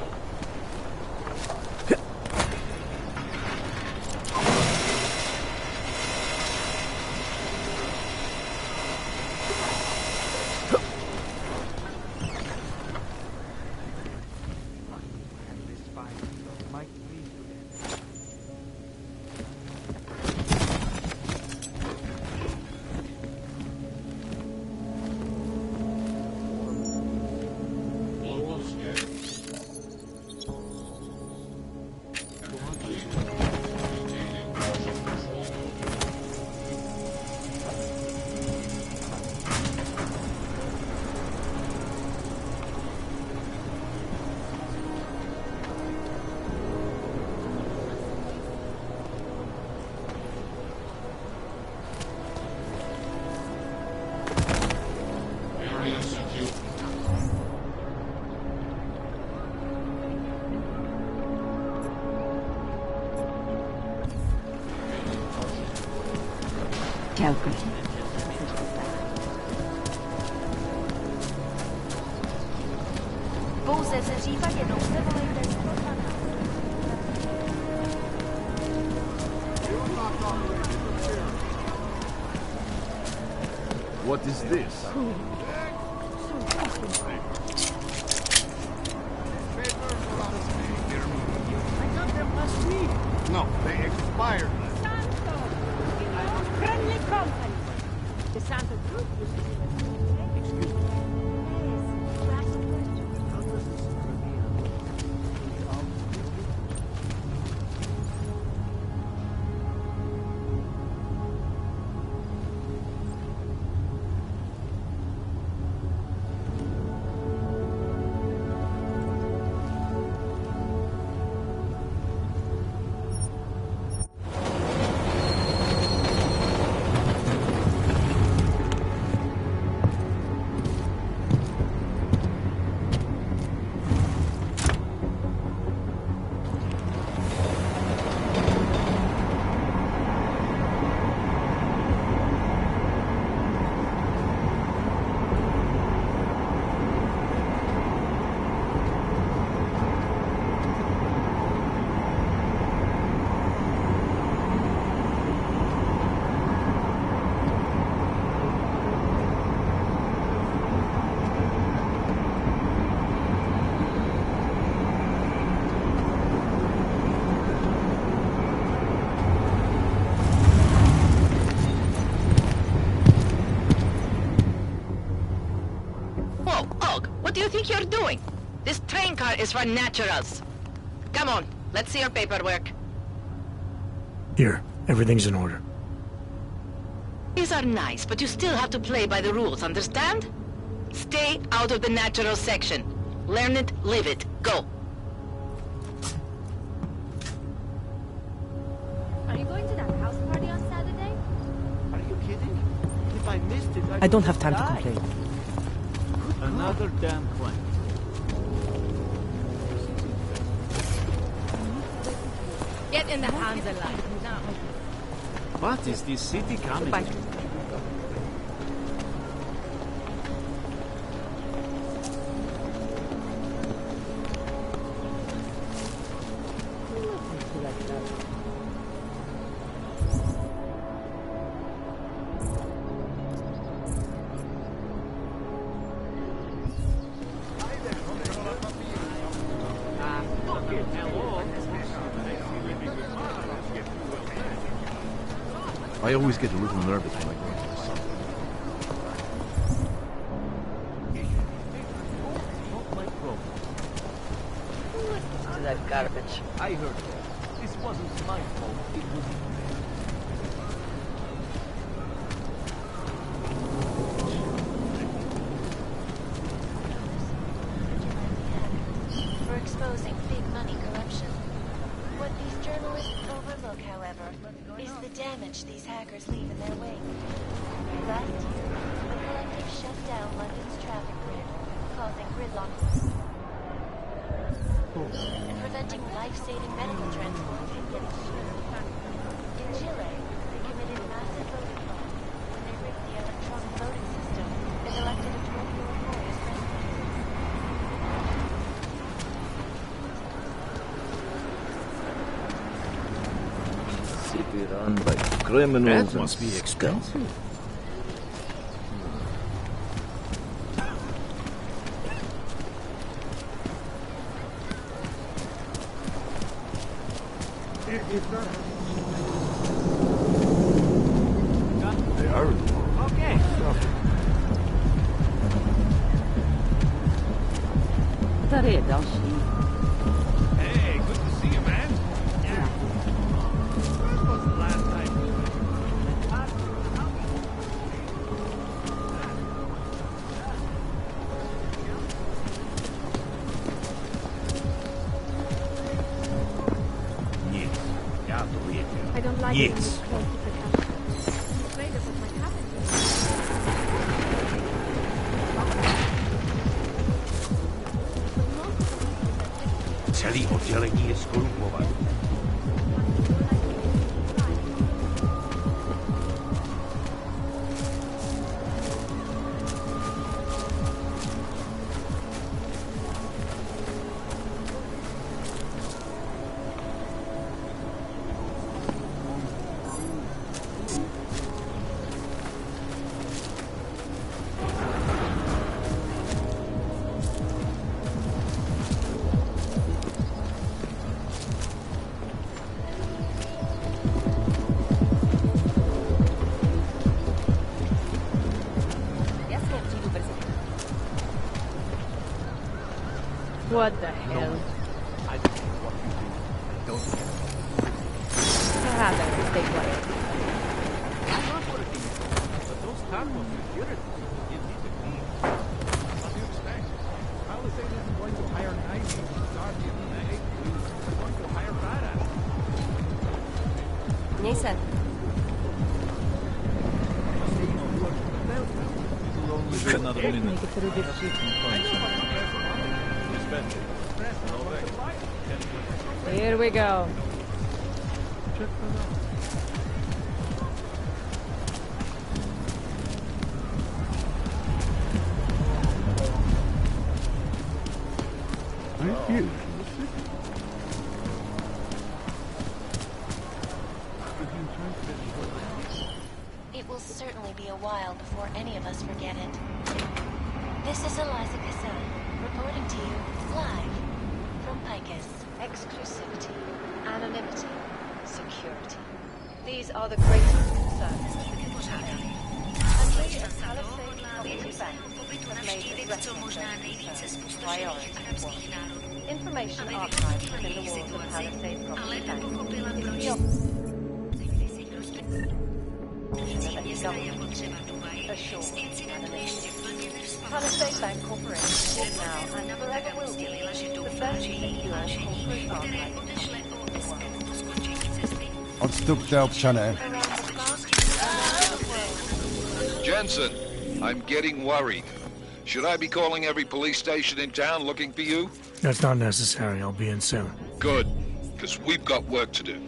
Speaker 1: What is this?
Speaker 12: I got them last week.
Speaker 7: No, they expired.
Speaker 12: Santo! In our friendly company. The Santo group was... Excuse me.
Speaker 9: What do you think you're doing? This train car is for naturals. Come on, let's see your paperwork.
Speaker 5: Here, everything's in order.
Speaker 9: These are nice, but you still have to play by the rules, understand? Stay out of the natural section. Learn it, live it. Go.
Speaker 12: Are you going to that house party on Saturday?
Speaker 15: Are you kidding? If I missed it,
Speaker 4: I don't have time to complain.
Speaker 15: Another damn claim.
Speaker 6: Get in the hands alive. Now.
Speaker 15: What is this city coming to?
Speaker 1: I always get a little nervous when I go into the sun.
Speaker 9: To that garbage.
Speaker 15: I heard that. This wasn't my fault. It was...
Speaker 8: For exposing big money corruption. What these journalists overlook, however, is the damage these hackers leave in their wake. Last year, the collective shut down London's traffic grid, causing gridlock and preventing life-saving medical transport from getting through. In Chile, they committed massive voting fraud when they rigged the electronic voting system and elected a 12-year-old boy as president.
Speaker 3: City run by criminals.
Speaker 1: That must be expensive. They are.
Speaker 15: Okay.
Speaker 14: Hey, good to see you, man. Yeah. When was the last time we met?
Speaker 1: Yes. Я ответил.
Speaker 12: I don't like
Speaker 1: Yes.
Speaker 12: it close to the cabin. I'm afraid of what might happen to
Speaker 1: Celý oddělení je skorumpované.
Speaker 6: What the hell?
Speaker 1: I don't know what you do. Don't care.
Speaker 6: Perhaps I should stay quiet.
Speaker 1: I'm not working. But those tacos security. You need to clean. What do you expect? Palisade isn't going to hire nice guardian in the hate police. They're going to hire badass.
Speaker 18: Nisa.
Speaker 1: Another minute.
Speaker 6: Make it through this shit. Here we go.
Speaker 1: I refuse.
Speaker 8: It will certainly be a while before any of us forget it. This is Eliza Cassan, reporting to you live from Picus. Exclusivity, anonymity, security. These are the greatest concerns of the channel. And we as Palisade Property Bank have made addressing those concerns priority one. Information archived within the walls of Palisade Property Bank is your Palisade Bank Corporation is now and forever will be the best secure corporate archive.
Speaker 10: Odstupte, občané.
Speaker 19: Jensen, I'm getting worried. Should I be calling every police station in town looking for you?
Speaker 5: That's not necessary. I'll be in soon.
Speaker 19: Good, because we've got work to do.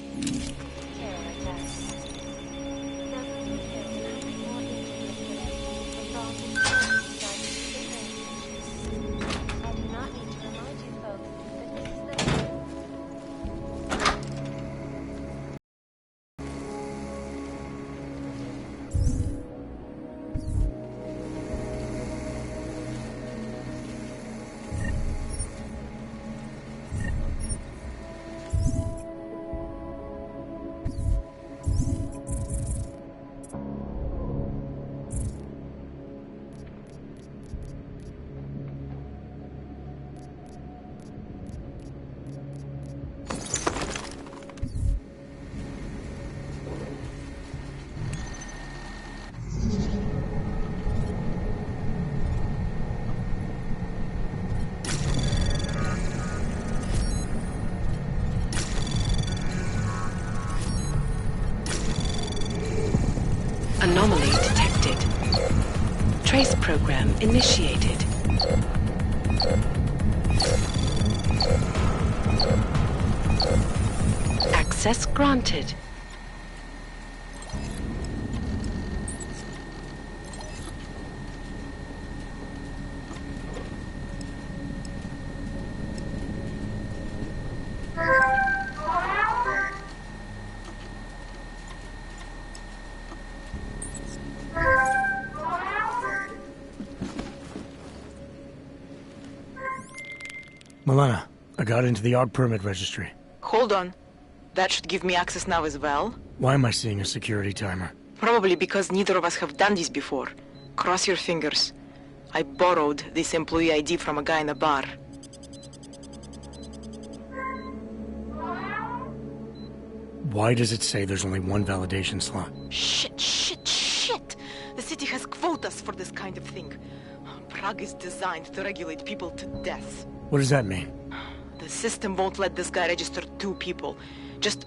Speaker 9: Anomaly detected. Trace program initiated. Access granted.
Speaker 5: Milena, I got into the ARC permit registry.
Speaker 4: Hold on. That should give me access now as well.
Speaker 5: Why am I seeing a security timer?
Speaker 4: Probably because neither of us have done this before. Cross your fingers. I borrowed this employee ID from a guy in a bar.
Speaker 5: Why does it say there's only one validation slot?
Speaker 4: Shit! The city has quotas for this kind of thing. Prague is designed to regulate people to death.
Speaker 5: What does that mean?
Speaker 4: The system won't let this guy register 2 people. Just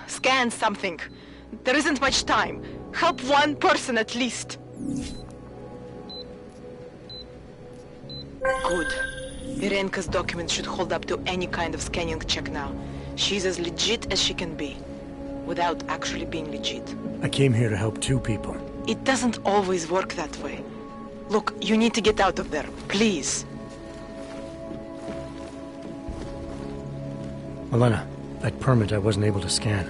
Speaker 4: scan something. There isn't much time. Help 1 person at least. Good. Irenka's documents should hold up to any kind of scanning check now. She's as legit as she can be, without actually being legit.
Speaker 5: I came here to help 2 people.
Speaker 4: It doesn't always work that way. Look, you need to get out of there, please.
Speaker 5: Milena, that permit I wasn't able to scan.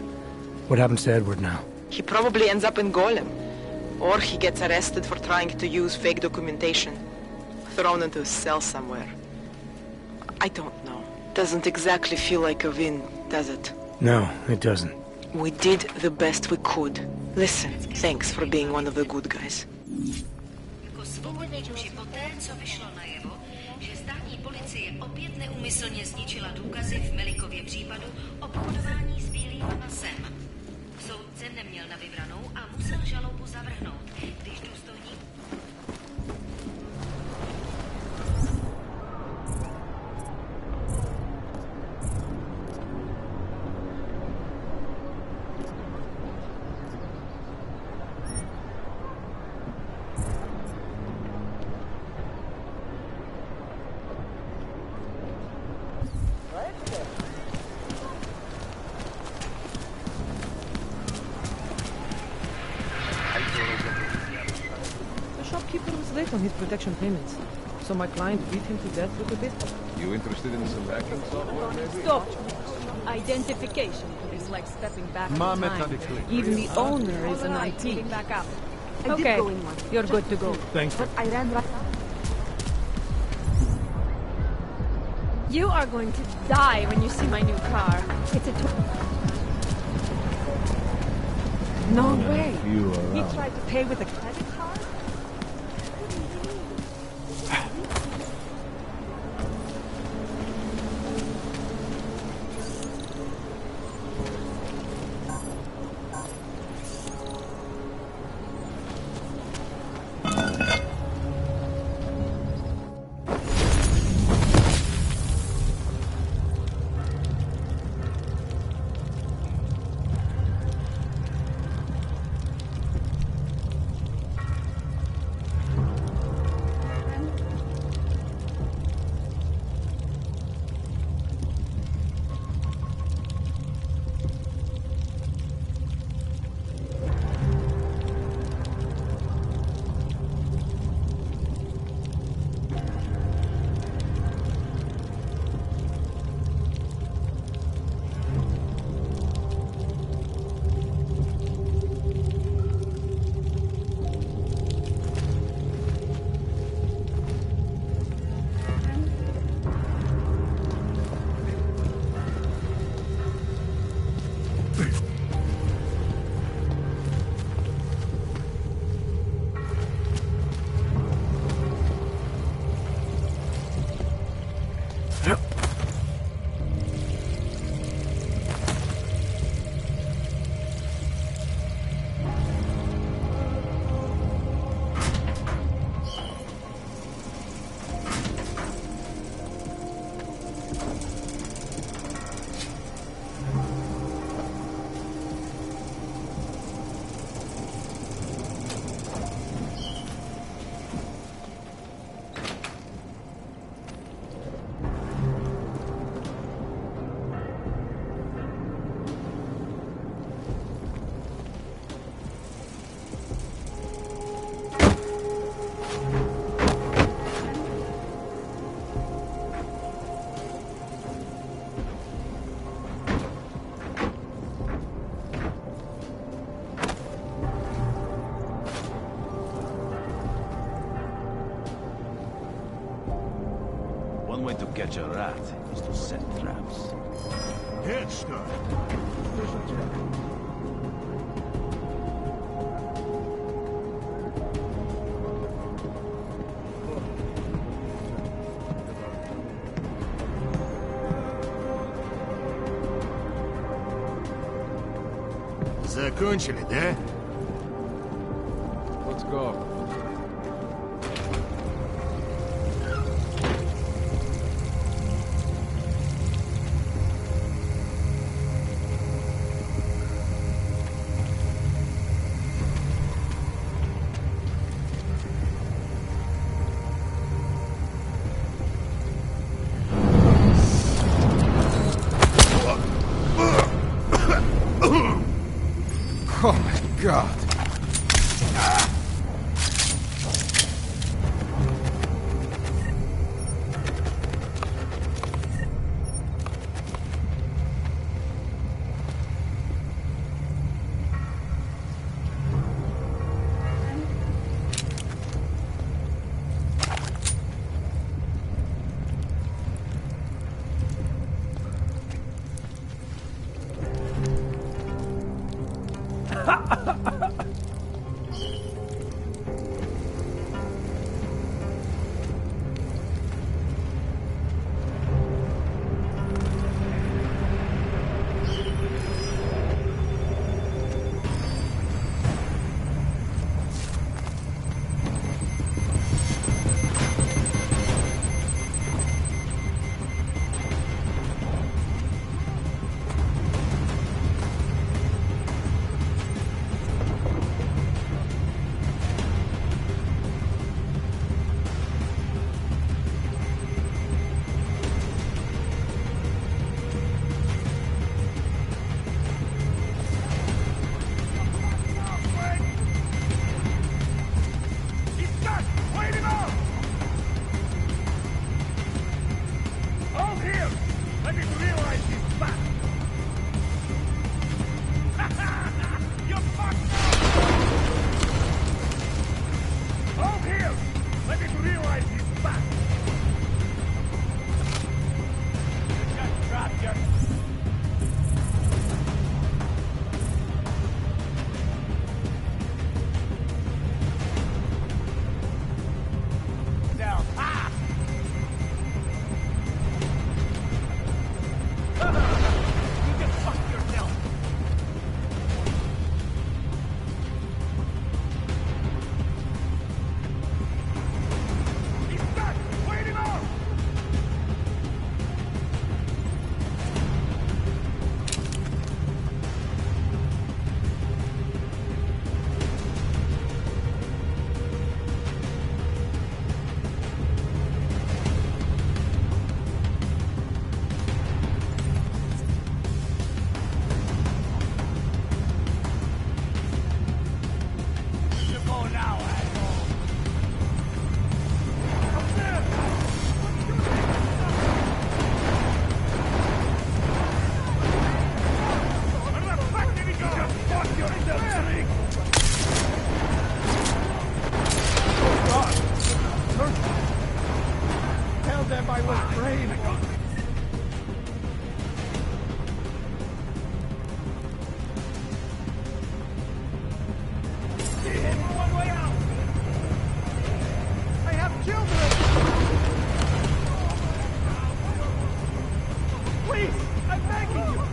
Speaker 5: What happens to Edward now?
Speaker 4: He probably ends up in Golem. Or he gets arrested for trying to use fake documentation. Thrown into a cell somewhere. I don't know. Doesn't exactly feel like a win, does it?
Speaker 5: No, it doesn't.
Speaker 4: We did the best we could. Listen, thanks for being one of the good guys.
Speaker 8: Individuals
Speaker 9: poté, co vyšlo najevo, že státní policie opět neúmyslně zničila důkazy v Melikově případu obchodování s bílým masem. Soudce neměl na vybranou a musel žalobu zavrhnout, když důstojník...
Speaker 4: Late on his protection payments, so my client beat him to death with a baseball.
Speaker 14: You interested in some hacking software, maybe?
Speaker 6: Stop! Identification is like stepping back in time.
Speaker 1: Methodically.
Speaker 4: Even the owner is an
Speaker 6: Alright,
Speaker 4: IT.
Speaker 6: moving back up.
Speaker 12: I did
Speaker 6: Okay,
Speaker 12: go in one.
Speaker 6: you're good to go.
Speaker 1: Thanks.
Speaker 12: But I ran right out.
Speaker 6: You are going to die when you see my new car.
Speaker 12: It's a
Speaker 4: No way.
Speaker 1: You
Speaker 4: He
Speaker 1: are
Speaker 4: tried to pay with a credit card?
Speaker 3: One way to catch a rat is to set traps.
Speaker 7: Get started. Закончили, да?
Speaker 14: Let's go. Oh my god. Wait him out! Hold him! Let me realize he's back! You fucked up! Hold him! Let me realize he's back! Just drop your... Down. Ah! You just fucked yourself. He's back! Wait him out! You go now, asshole! Up there! Where the fuck did he go? Just fuck yourself, Drake! Oh, God! Tell them I was brave! One way out! I have children! Please! I'm begging you!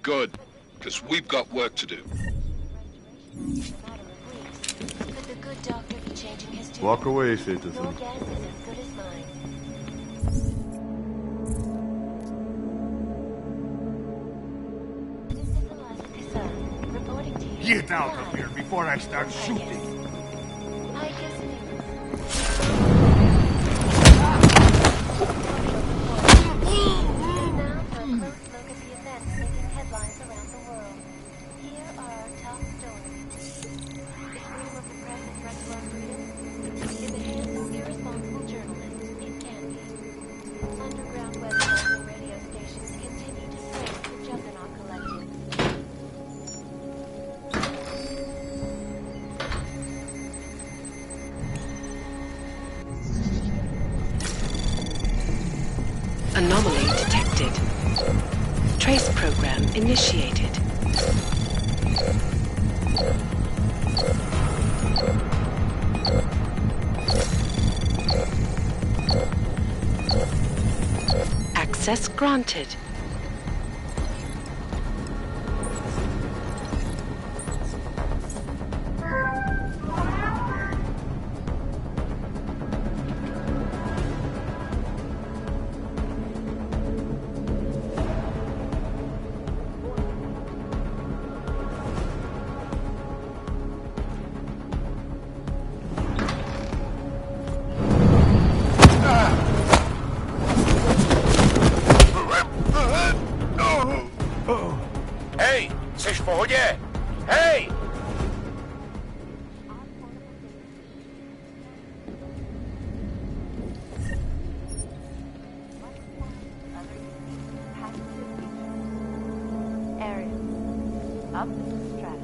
Speaker 19: Good, because we've got work to do.
Speaker 8: Could the good doctor be changing his tune?
Speaker 18: Walk away,
Speaker 8: Your
Speaker 18: citizen.
Speaker 8: guess is as good as mine. Reporting to you.
Speaker 7: Get out of here before I start shooting.
Speaker 8: I guess now for a close look at the events making headlines around the world. Here are our top stories. Is freedom of the press a threat to our freedom? In the hands of irresponsible journalists, it can be. Underground websites and radio stations continue to praise the Juggernaut Collective.
Speaker 20: Anomaly detected. Trace program initiated. Access granted.
Speaker 7: pohodě? Hej!
Speaker 8: Up strap.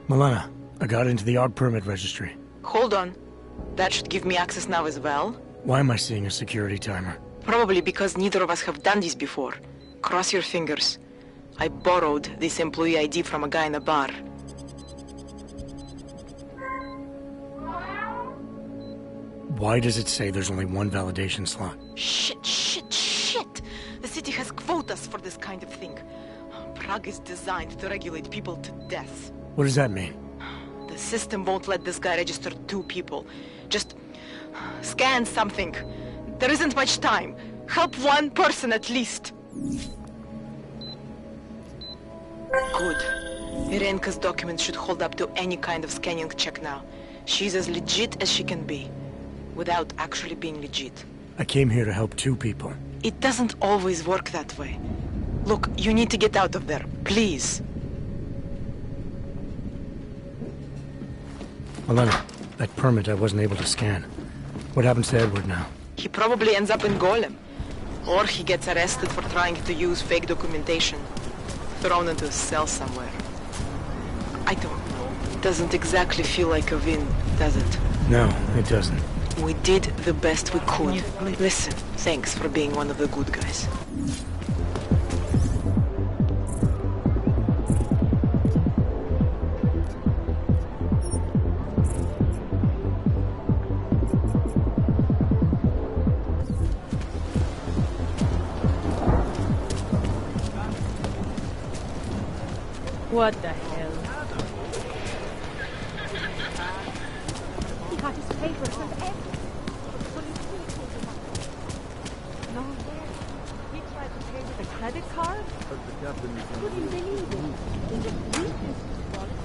Speaker 5: Milena, I got into the odd permit registry.
Speaker 4: Hold on. That should give me access now as well.
Speaker 5: Why am I seeing a security timer?
Speaker 4: Probably because neither of us have done this before. Cross your fingers. I borrowed this employee ID from a guy in a bar.
Speaker 5: Why does it say there's only one validation slot?
Speaker 4: Shit! The city has quotas for this kind of thing. Prague is designed to regulate people to death.
Speaker 5: What does that mean?
Speaker 4: The system won't let this guy register 2 people. Just scan something. There isn't much time. Help 1 person at least. Good. Irenka's documents should hold up to any kind of scanning check now. She's as legit as she can be, without actually being legit.
Speaker 5: I came here to help 2 people.
Speaker 4: It doesn't always work that way. Look, you need to get out of there, please.
Speaker 5: Milena, that permit I wasn't able to scan. What happens to Edward now?
Speaker 4: He probably ends up in Golem. Or he gets arrested for trying to use fake documentation. Thrown into a cell somewhere. I don't know. It doesn't exactly feel like a win, does it?
Speaker 5: No, it doesn't.
Speaker 4: We did the best we could. Listen, thanks for being one of the good guys.
Speaker 6: What the hell?
Speaker 12: He got his papers and everything. No, he tried to pay with a credit card? Couldn't believe it. He just used his wallet.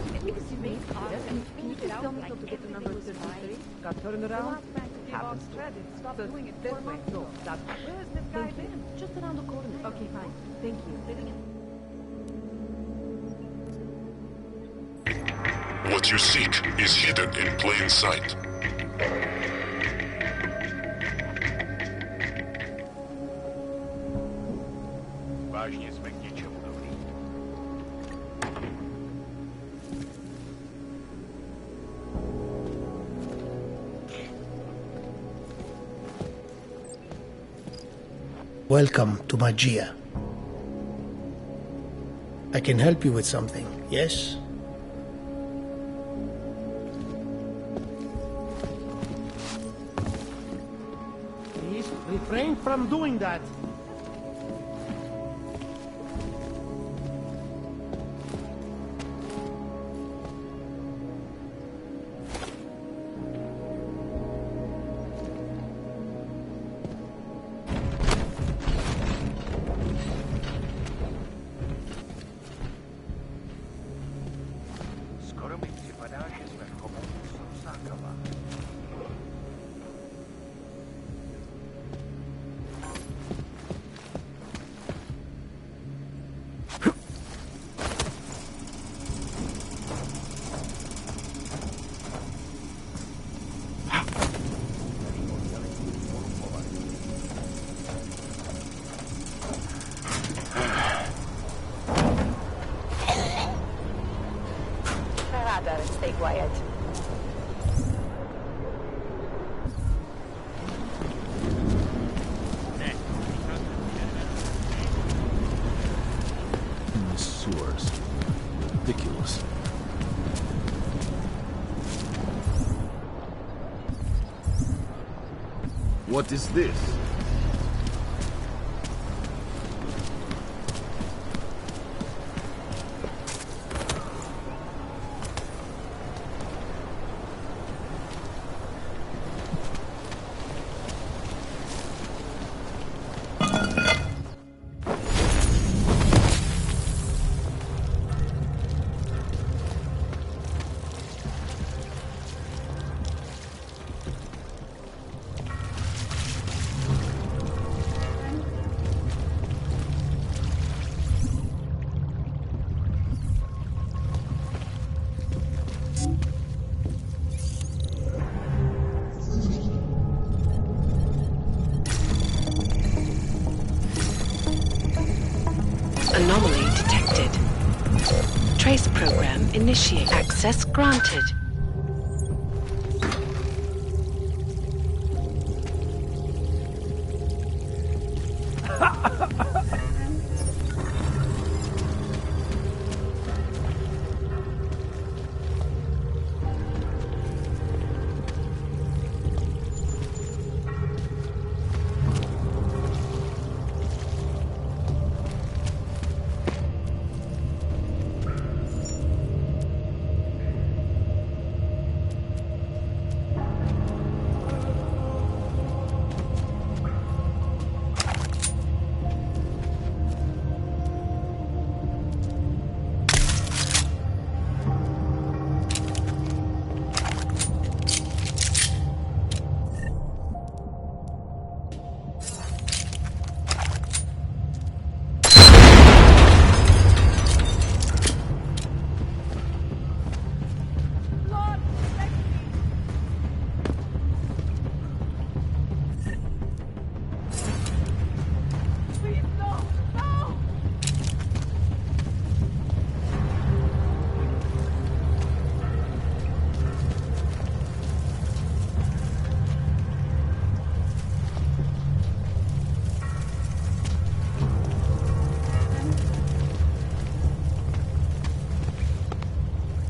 Speaker 12: Can you just tell me how to get the number 33?
Speaker 1: Got turned around? Happens. Stop doing it this way. No, stop. Where's this guy been?
Speaker 12: Just around the corner. Okay, fine. Thank you.
Speaker 18: What you seek is hidden in plain sight.
Speaker 7: Vážně jsme k něčemu dobrý.
Speaker 2: Welcome to Magia. I can help you with something, yes?
Speaker 1: Please refrain from doing that.
Speaker 7: Skoro mi připadá, že jsme v chovu Sosákava.
Speaker 6: there and stay quiet.
Speaker 3: In the sewers. Ridiculous.
Speaker 14: What is this?
Speaker 20: Anomaly detected. Trace program initiate. Access granted.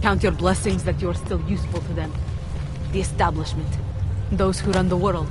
Speaker 4: Count your blessings that you're still useful to them. The establishment. Those who run the world.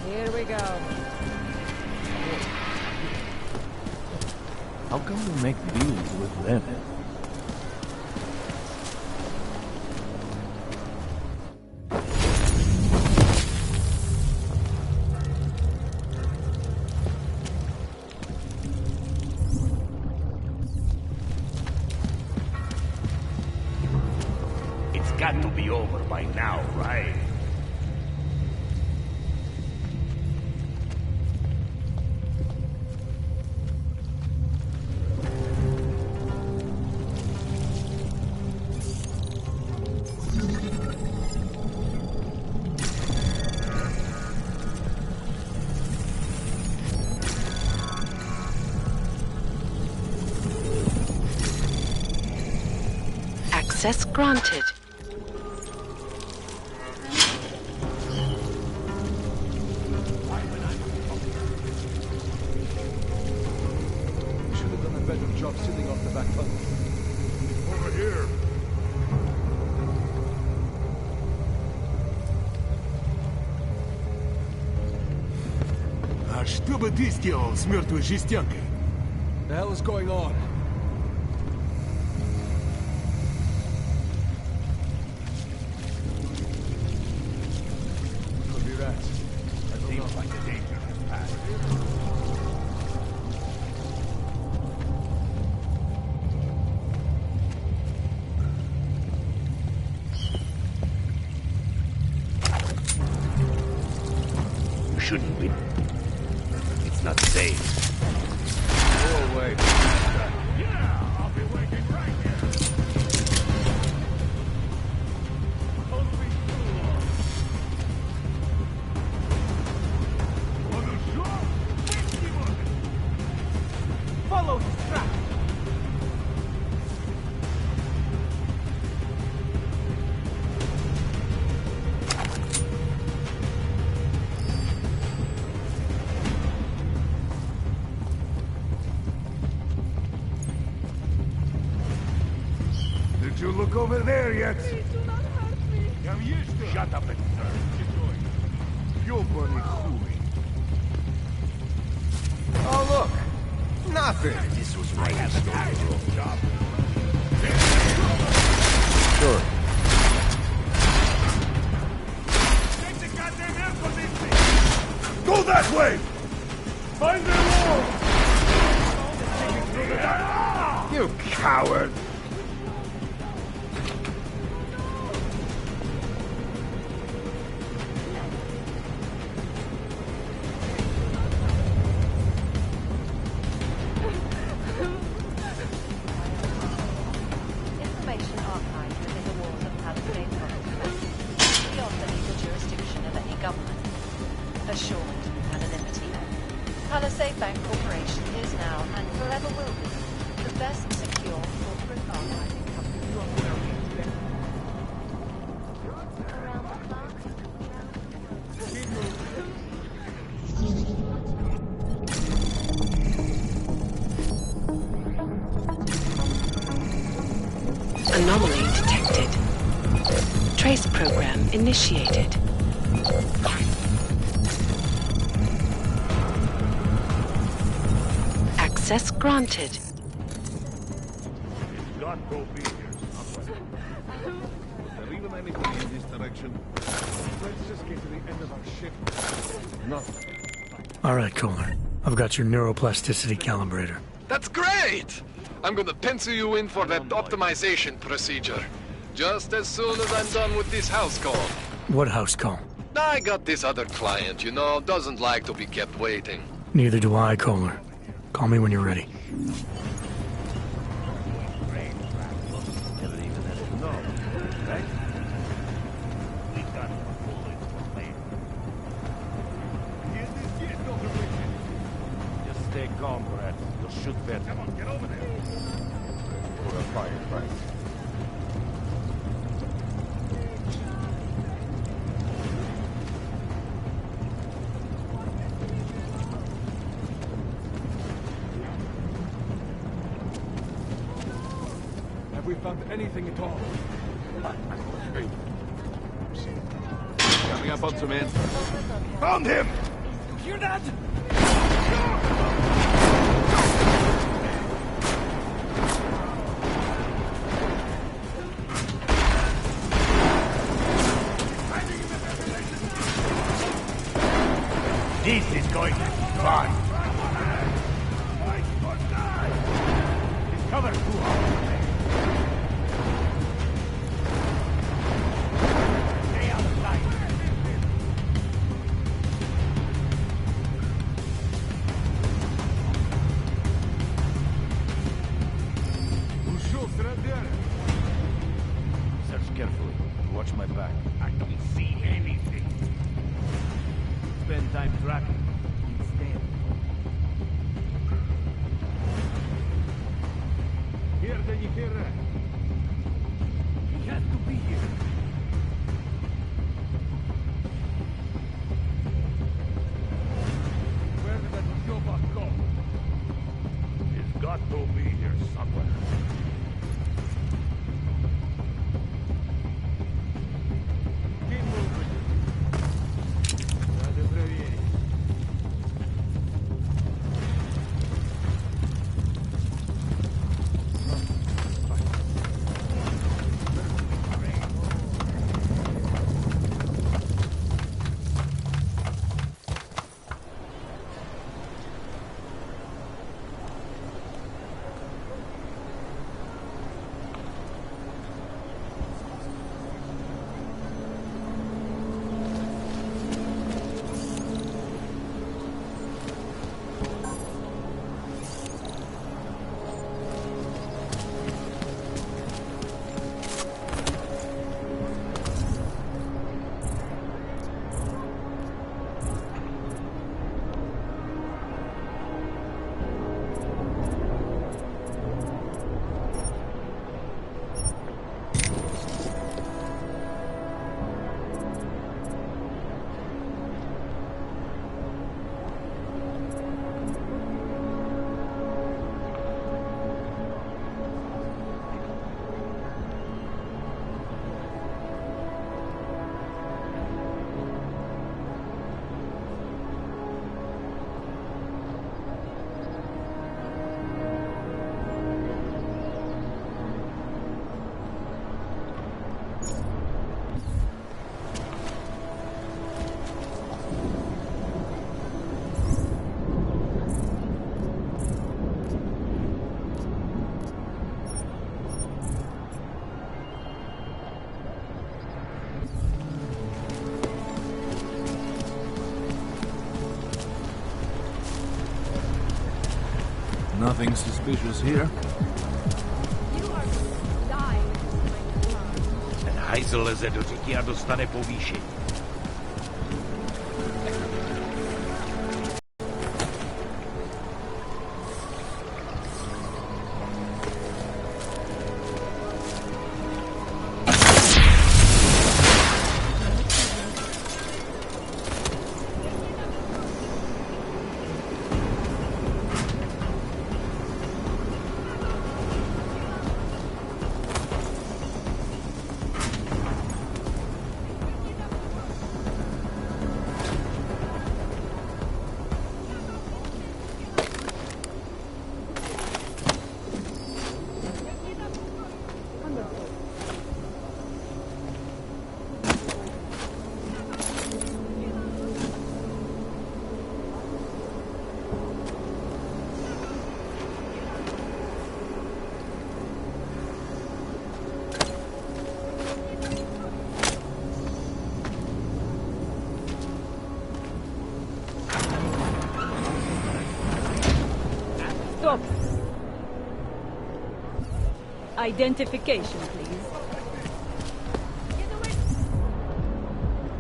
Speaker 4: Here we go.
Speaker 14: How come we make deals with them?
Speaker 3: It's got to be over by now, right?
Speaker 20: Access granted.
Speaker 14: Should have done a better job sitting off the back tunnel.
Speaker 7: Over here.
Speaker 16: А что бы ты сделал с мертвой жестянкой?
Speaker 14: The hell is going on? Could be rats. I don't know.
Speaker 7: Like the danger has passed.
Speaker 13: You shouldn't be. It's not safe.
Speaker 14: Go away.
Speaker 7: Yeah, I'll be waiting right here. Don't be too long.
Speaker 15: Follow his track.
Speaker 7: Did you look over there yet? Please do not hurt me. I'm used to it. Shut up and turn. Ёбаный хуй.
Speaker 14: Oh, look! Nothing!
Speaker 13: This was right after the job.
Speaker 14: Sure.
Speaker 7: Take the goddamn air position! Go that way! Find their wall!
Speaker 14: You coward!
Speaker 8: Information archived within the walls of Palisade Province, beyond the legal jurisdiction of any government. Assured anonymity. Palisade Bank Corporation is now, and forever will be, the best secure corporate archiving company. Around the clock.
Speaker 20: Anomaly detected. Trace program initiated. Access granted.
Speaker 7: God go be here somewhere.
Speaker 14: Is there even anything in this direction? Let's just get to the end of our shift. Nothing.
Speaker 5: All right, Kohler. I've got your neuroplasticity calibrator.
Speaker 21: That's great! I'm gonna pencil you in for that optimization procedure. Just as soon as I'm done with this house call.
Speaker 5: What house call?
Speaker 21: I got this other client, you know, doesn't like to be kept waiting.
Speaker 5: Neither do I, Kohler. Call me when you're ready.
Speaker 14: Just stay calm, Brad. You'll shoot better.
Speaker 7: Come on, get over there.
Speaker 14: For a fire price. Have we found anything at all? Coming up on some men.
Speaker 7: Found him!
Speaker 15: You hear that?
Speaker 7: This is going to be fun. He's covered too hard. Stay out of sight.
Speaker 14: Search carefully. Watch my back.
Speaker 7: I don't see anything.
Speaker 14: Spend time tracking. Stand.
Speaker 7: Here, then you hear that? here. Where did that Jobot go? He's got to be here somewhere. Keep moving. Надо проверить.
Speaker 1: Nothing suspicious here.
Speaker 7: Ten hajzl leze do řeky a dostane povýšení.
Speaker 6: Stop. Identification, please.
Speaker 12: Get away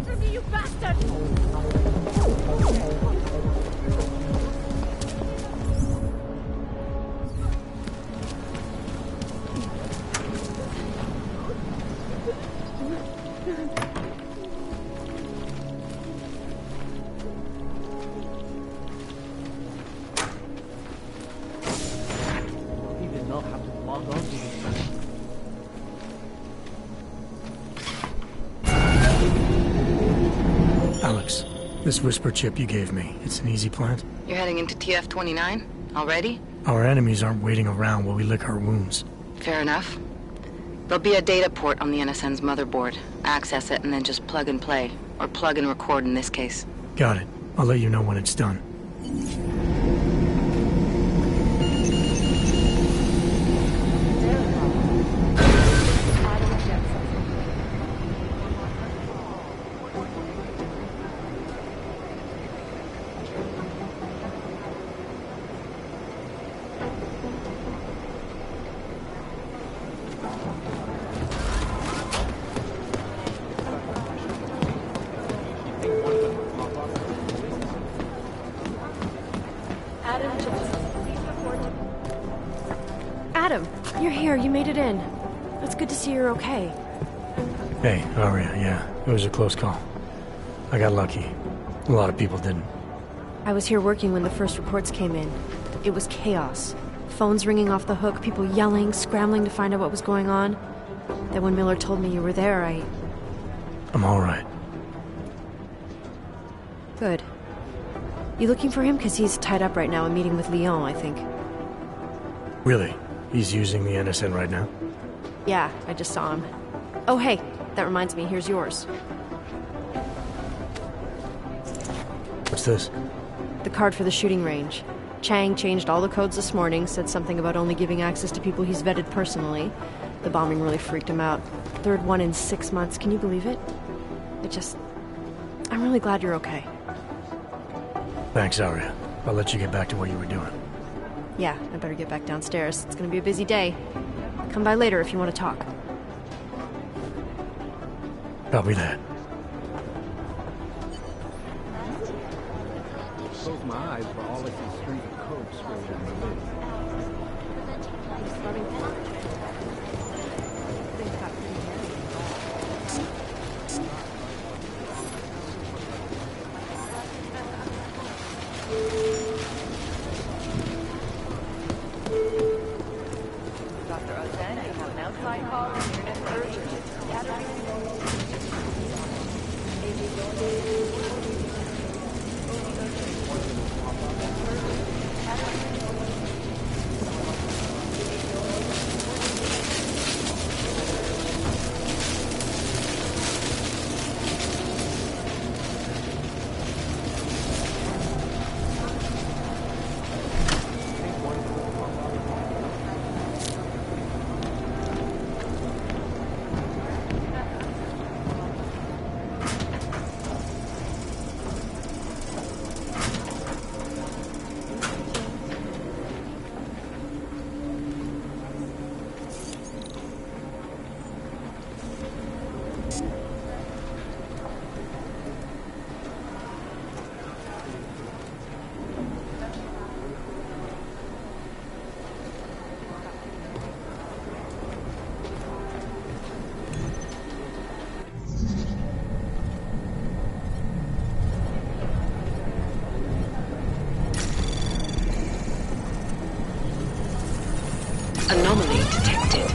Speaker 12: from me, you bastard!
Speaker 5: Alex, this whisper chip you gave me, it's an easy plant?
Speaker 20: You're heading into TF-29? Already?
Speaker 5: Our enemies aren't waiting around while we lick our wounds.
Speaker 20: Fair enough. There'll be a data port on the NSN's motherboard. Access it and then just plug and play. Or plug and record in this case.
Speaker 5: Got it. I'll let you know when it's done.
Speaker 12: Adam, you're here. You made it in. It's good to see you're okay.
Speaker 5: Hey, Aria, yeah. It was a close call. I got lucky. A lot of people didn't.
Speaker 11: I was here working when the first reports came in. It was chaos. Phones ringing off the hook, people yelling, scrambling to find out what was going on. Then when Miller told me you were there,
Speaker 5: I'm alright.
Speaker 11: Good. You looking for him? Because he's tied up right now and meeting with Leon, I think.
Speaker 5: Really? He's using the NSN right now?
Speaker 11: Yeah, I just saw him. Oh, hey, that reminds me, here's yours.
Speaker 5: What's this?
Speaker 11: The card for the shooting range. Chang changed all the codes this morning, said something about only giving access to people he's vetted personally. The bombing really freaked him out. Third one in 6 months, can you believe it? I'm really glad you're okay.
Speaker 5: Thanks, Aria. I'll let you get back to what you were doing.
Speaker 11: Yeah, I better get back downstairs. It's gonna be a busy day. Come by later if you want to talk.
Speaker 5: Copy that.
Speaker 1: Close my eyes for all I see strings of coke sprayed down the lid.
Speaker 8: Dr. Ozan, I have an outside call. Internet urgent.
Speaker 22: Anomaly detected.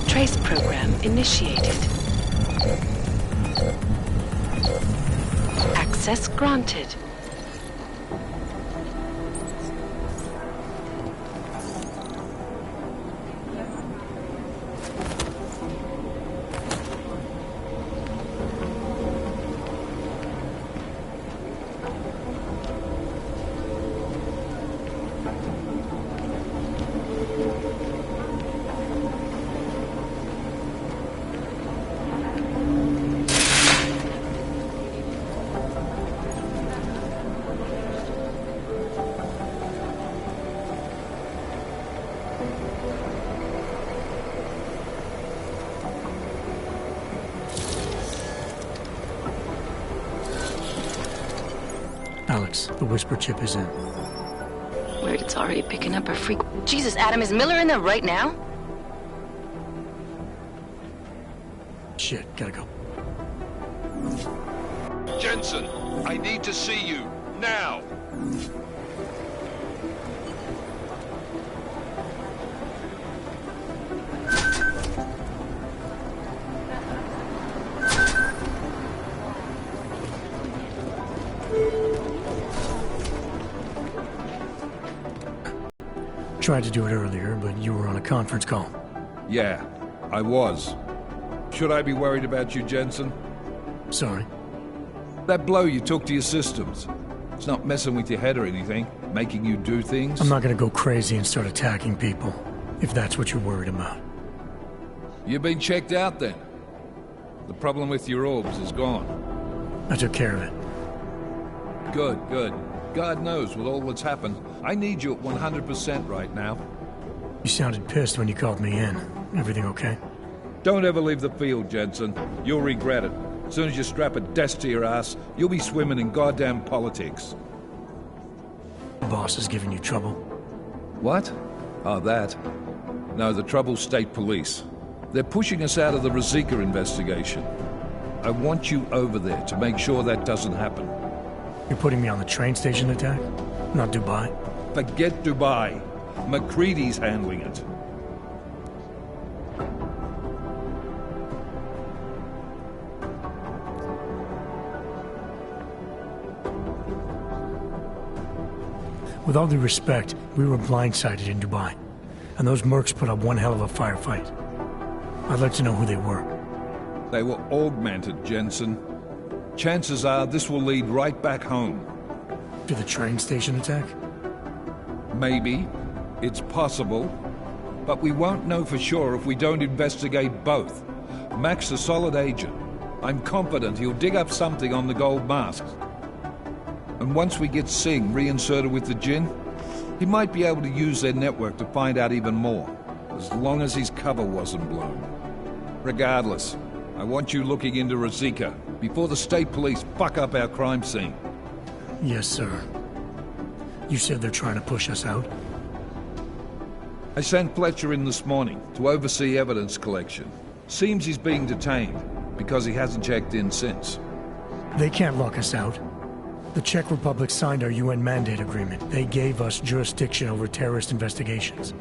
Speaker 22: Trace program initiated. Access granted.
Speaker 5: Alex, the whisper chip is in.
Speaker 22: Weird, it's already picking up our
Speaker 20: Jesus, Adam, is Miller in there right now?
Speaker 5: Shit, gotta go.
Speaker 19: Jensen, I need to see you. Now!
Speaker 5: Tried to do it earlier, but you were on a conference call.
Speaker 14: Yeah, I was. Should I be worried about you, Jensen?
Speaker 5: Sorry.
Speaker 14: That blow you took to your systems. It's not messing with your head or anything, making you do things?
Speaker 5: I'm not gonna go crazy and start attacking people, if that's what you're worried about.
Speaker 14: You've been checked out then? The problem with your orbs is gone.
Speaker 5: I took care of it.
Speaker 14: Good, good. God knows with all that's happened, I need you at 100% right now.
Speaker 5: You sounded pissed when you called me in. Everything okay?
Speaker 14: Don't ever leave the field, Jensen. You'll regret it. As soon as you strap a desk to your ass, you'll be swimming in goddamn politics.
Speaker 5: The boss is giving you trouble.
Speaker 14: What? Oh, that. No, the trouble's state police.
Speaker 10: They're pushing us out of the Ruzicka investigation. I want you over there to make sure that doesn't happen.
Speaker 5: You're putting me on the train station attack? Not Dubai?
Speaker 10: Forget Dubai. McCready's handling it.
Speaker 5: With all due respect, we were blindsided in Dubai. And those mercs put up one hell of a firefight. I'd like to know who they were.
Speaker 10: They were augmented, Jensen. Chances are this will lead right back home.
Speaker 5: To the train station attack?
Speaker 10: Maybe. It's possible. But we won't know for sure if we don't investigate both. Mac's a solid agent. I'm confident he'll dig up something on the gold masks. And once we get Singh reinserted with the Jinn, he might be able to use their network to find out even more, as long as his cover wasn't blown. Regardless, I want you looking into Ruzicka before the state police fuck up our crime scene.
Speaker 5: Yes, sir. You said they're trying to push us out?
Speaker 10: I sent Fletcher in this morning to oversee evidence collection. Seems he's being detained because he hasn't checked in since.
Speaker 5: They can't lock us out. The Czech Republic signed our UN mandate agreement. They gave us jurisdiction over terrorist investigations.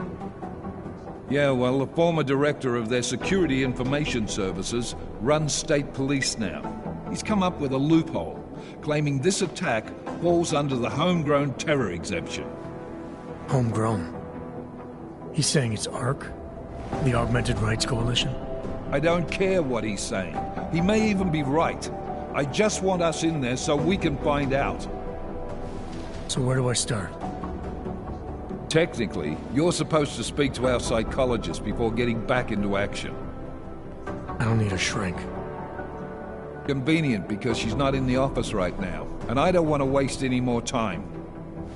Speaker 10: Yeah, well, the former director of their security information services runs state police now. He's come up with a loophole, claiming this attack falls under the homegrown terror exemption.
Speaker 5: Homegrown? He's saying it's ARC? The Augmented Rights Coalition?
Speaker 10: I don't care what he's saying. He may even be right. I just want us in there so we can find out.
Speaker 5: So where do I start?
Speaker 10: Technically, you're supposed to speak to our psychologist before getting back into action.
Speaker 5: I don't need a shrink.
Speaker 10: Convenient, because she's not in the office right now, and I don't want to waste any more time.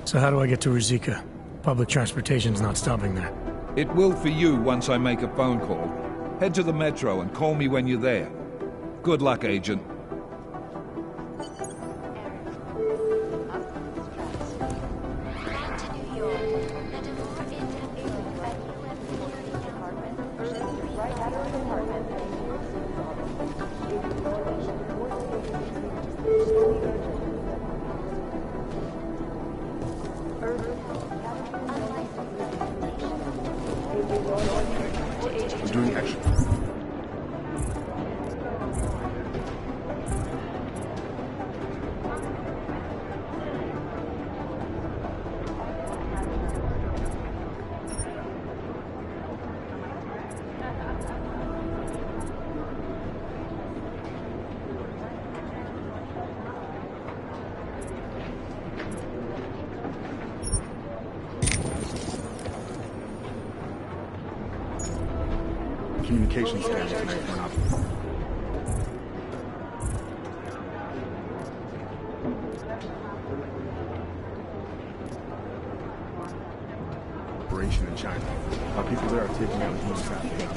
Speaker 5: So how do I get to Ruzicka? Public transportation's not stopping there.
Speaker 10: It will for you once I make a phone call. Head to the metro and call me when you're there. Good luck, Agent.
Speaker 18: I'm doing action. Communications scanner tonight went up. Operation in China. Our people there are taking out human trafficking.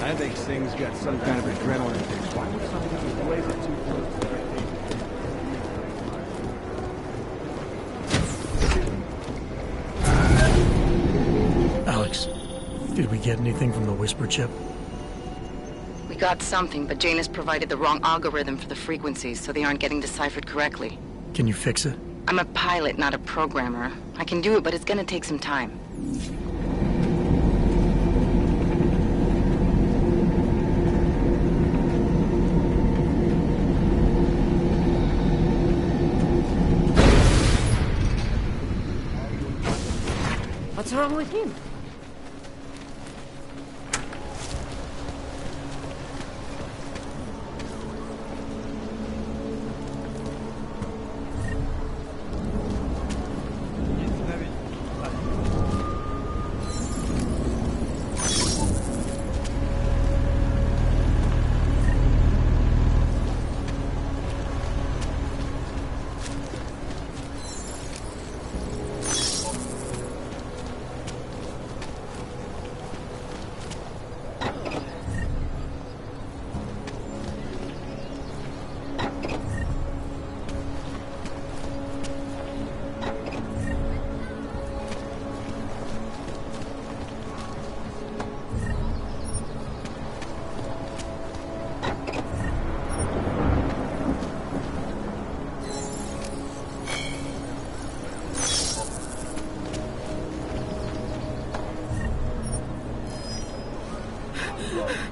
Speaker 1: I think Singh's got some kind of adrenaline fix. Why would somebody blaze it too close?
Speaker 5: Alex, did we get anything from the Whisper chip?
Speaker 20: We got something, but Jane has provided the wrong algorithm for the frequencies, so they aren't getting deciphered correctly.
Speaker 5: Can you fix it?
Speaker 20: I'm a pilot, not a programmer. I can do it, but it's gonna take some time.
Speaker 11: What's wrong with him?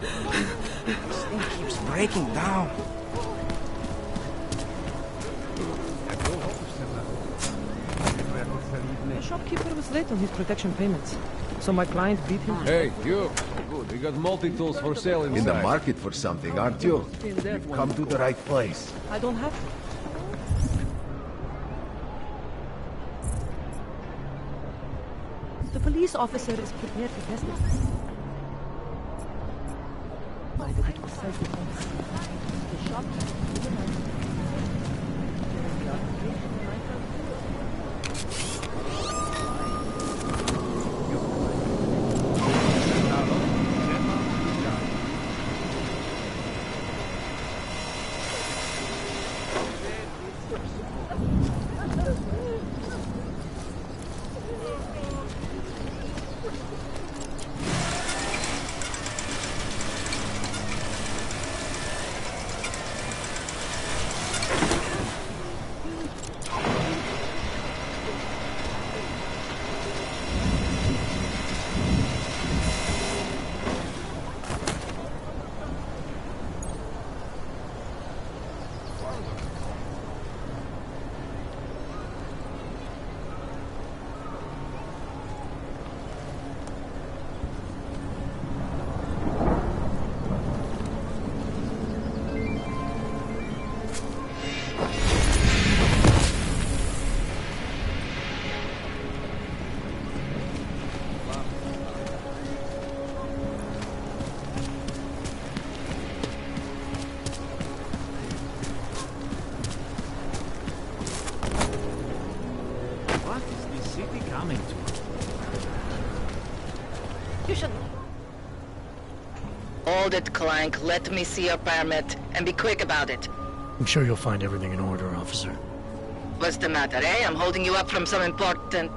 Speaker 2: This thing keeps breaking down.
Speaker 4: The shopkeeper was late on his protection payments, so my client beat him.
Speaker 14: Hey, you. Good, we got multi-tools for sale inside.
Speaker 9: In the market for something, aren't you? You've come to the right place.
Speaker 4: I don't have to. The police officer is prepared to testify. That it was self-defense. The shopkeeper.
Speaker 20: Hold it, Clank. Let me see your permit, and be quick about it.
Speaker 5: I'm sure you'll find everything in order, officer.
Speaker 20: What's the matter, eh? I'm holding you up from some important,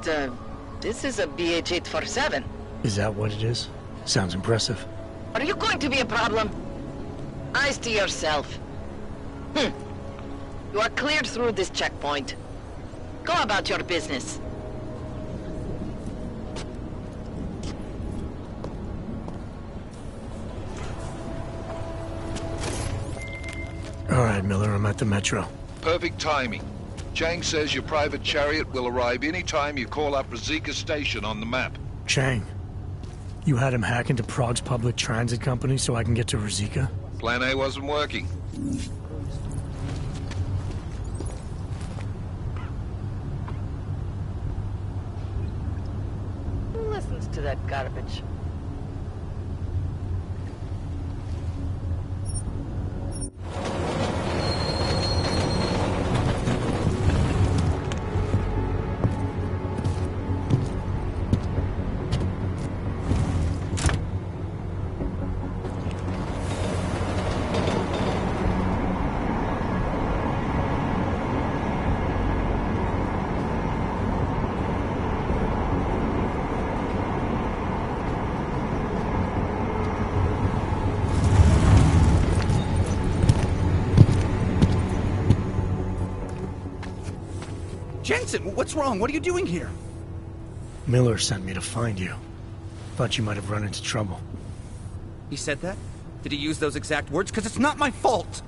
Speaker 20: This is a BH-847.
Speaker 5: Is that what it is? Sounds impressive.
Speaker 20: Are you going to be a problem? Eyes to yourself. You are cleared through this checkpoint. Go about your business.
Speaker 5: All right, Miller, I'm at the Metro.
Speaker 19: Perfect timing. Chang says your private chariot will arrive any time you call up Rizika Station on the map.
Speaker 5: Chang, you had him hack into Prague's public transit company so I can get to Rizika?
Speaker 19: Plan A wasn't working.
Speaker 20: Who listens to that garbage?
Speaker 15: Jensen, what's wrong? What are you doing here?
Speaker 5: Miller sent me to find you. Thought you might have run into trouble.
Speaker 15: He said that? Did he use those exact words? Because it's not my fault!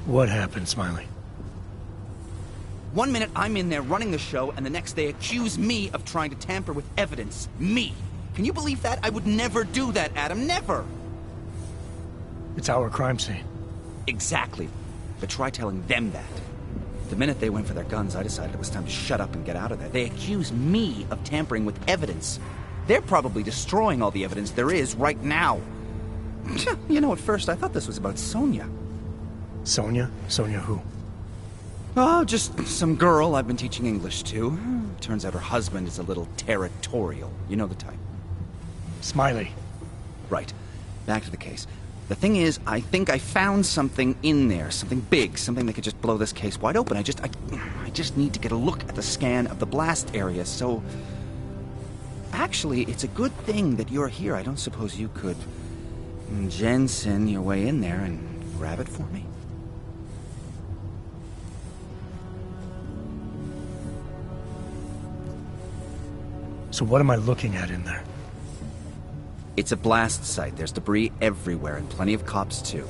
Speaker 5: What happened, Smiley?
Speaker 15: One minute I'm in there running the show, and the next they accuse me of trying to tamper with evidence. Me! Can you believe that? I would never do that, Adam. Never!
Speaker 5: It's our crime scene.
Speaker 15: Exactly. But try telling them that. The minute they went for their guns, I decided it was time to shut up and get out of there. They accuse me of tampering with evidence. They're probably destroying all the evidence there is right now. You know, at first I thought this was about Sonia.
Speaker 5: Sonia? Sonia who?
Speaker 15: Oh, just some girl I've been teaching English to. Turns out her husband is a little territorial. You know the type.
Speaker 5: Smiley.
Speaker 15: Right. Back to the case. The thing is, I think I found something in there. Something big. Something that could just blow this case wide open. I just need to get a look at the scan of the blast area, so... Actually, it's a good thing that you're here. I don't suppose you could... Jensen your way in there and grab it for me?
Speaker 5: So what am I looking at in there?
Speaker 15: It's a blast site. There's debris everywhere, and plenty of cops, too.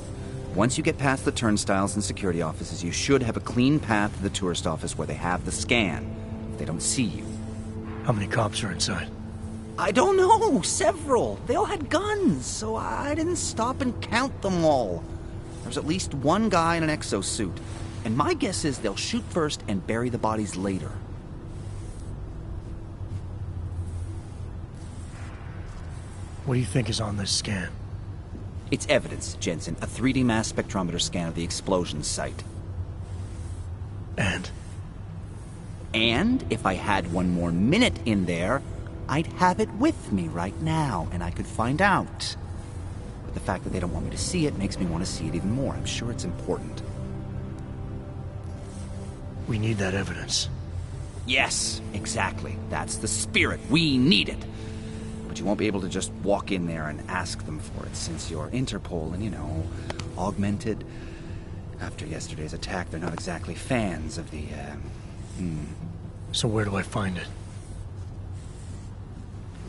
Speaker 15: Once you get past the turnstiles and security offices, you should have a clean path to the tourist office where they have the scan, if they don't see you.
Speaker 5: How many cops are inside?
Speaker 15: I don't know. Several. They all had guns, so I didn't stop and count them all. There's at least one guy in an exosuit, and my guess is they'll shoot first and bury the bodies later.
Speaker 5: What do you think is on this scan?
Speaker 15: It's evidence, Jensen. A 3D mass spectrometer scan of the explosion site.
Speaker 5: And?
Speaker 15: And if I had one more minute in there, I'd have it with me right now, and I could find out. But the fact that they don't want me to see it makes me want to see it even more. I'm sure it's important.
Speaker 5: We need that evidence.
Speaker 15: Yes, exactly. That's the spirit. We need it. But you won't be able to just walk in there and ask them for it, since you're Interpol and, augmented. After yesterday's attack, they're not exactly fans of the,
Speaker 5: So where do I find it?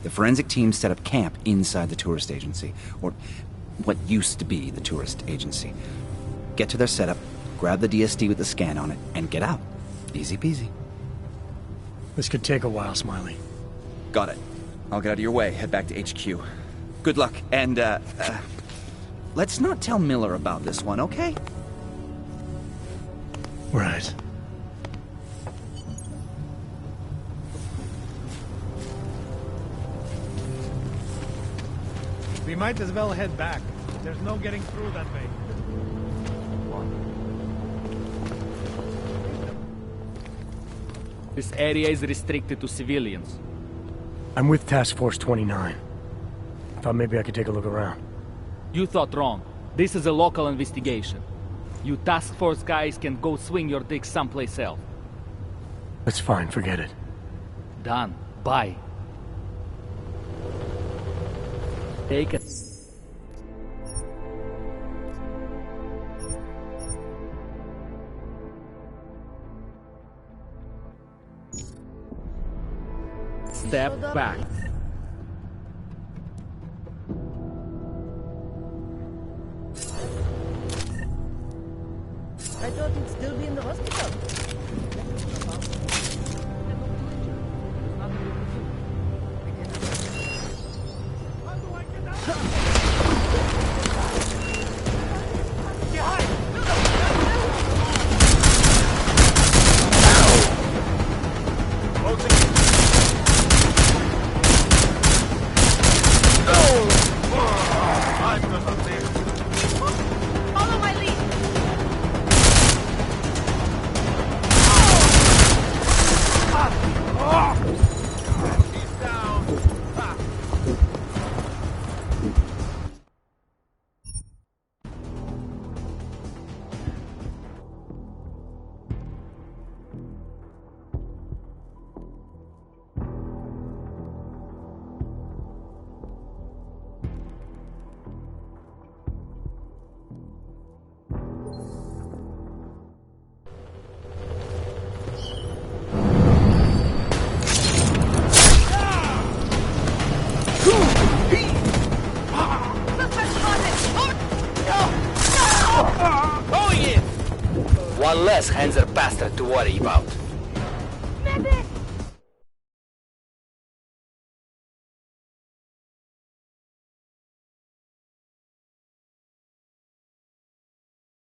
Speaker 15: The forensic team set up camp inside the tourist agency, or what used to be the tourist agency. Get to their setup, grab the DSD with the scan on it, and get out. Easy peasy.
Speaker 5: This could take a while, Smiley.
Speaker 15: Got it. I'll get out of your way, head back to HQ. Good luck, and, let's not tell Miller about this one, okay?
Speaker 5: Right.
Speaker 1: We might as well head back. There's no getting through that way.
Speaker 3: This area is restricted to civilians.
Speaker 5: I'm with Task Force 29. Thought maybe I could take a look around.
Speaker 3: You thought wrong. This is a local investigation. You task force guys can go swing your dick someplace else.
Speaker 5: That's fine, forget it.
Speaker 3: Done. Bye. Take it. Step back.
Speaker 17: I thought he'd still be in the hospital.
Speaker 12: Follow my lead.
Speaker 23: One less Hanser bastard to worry about.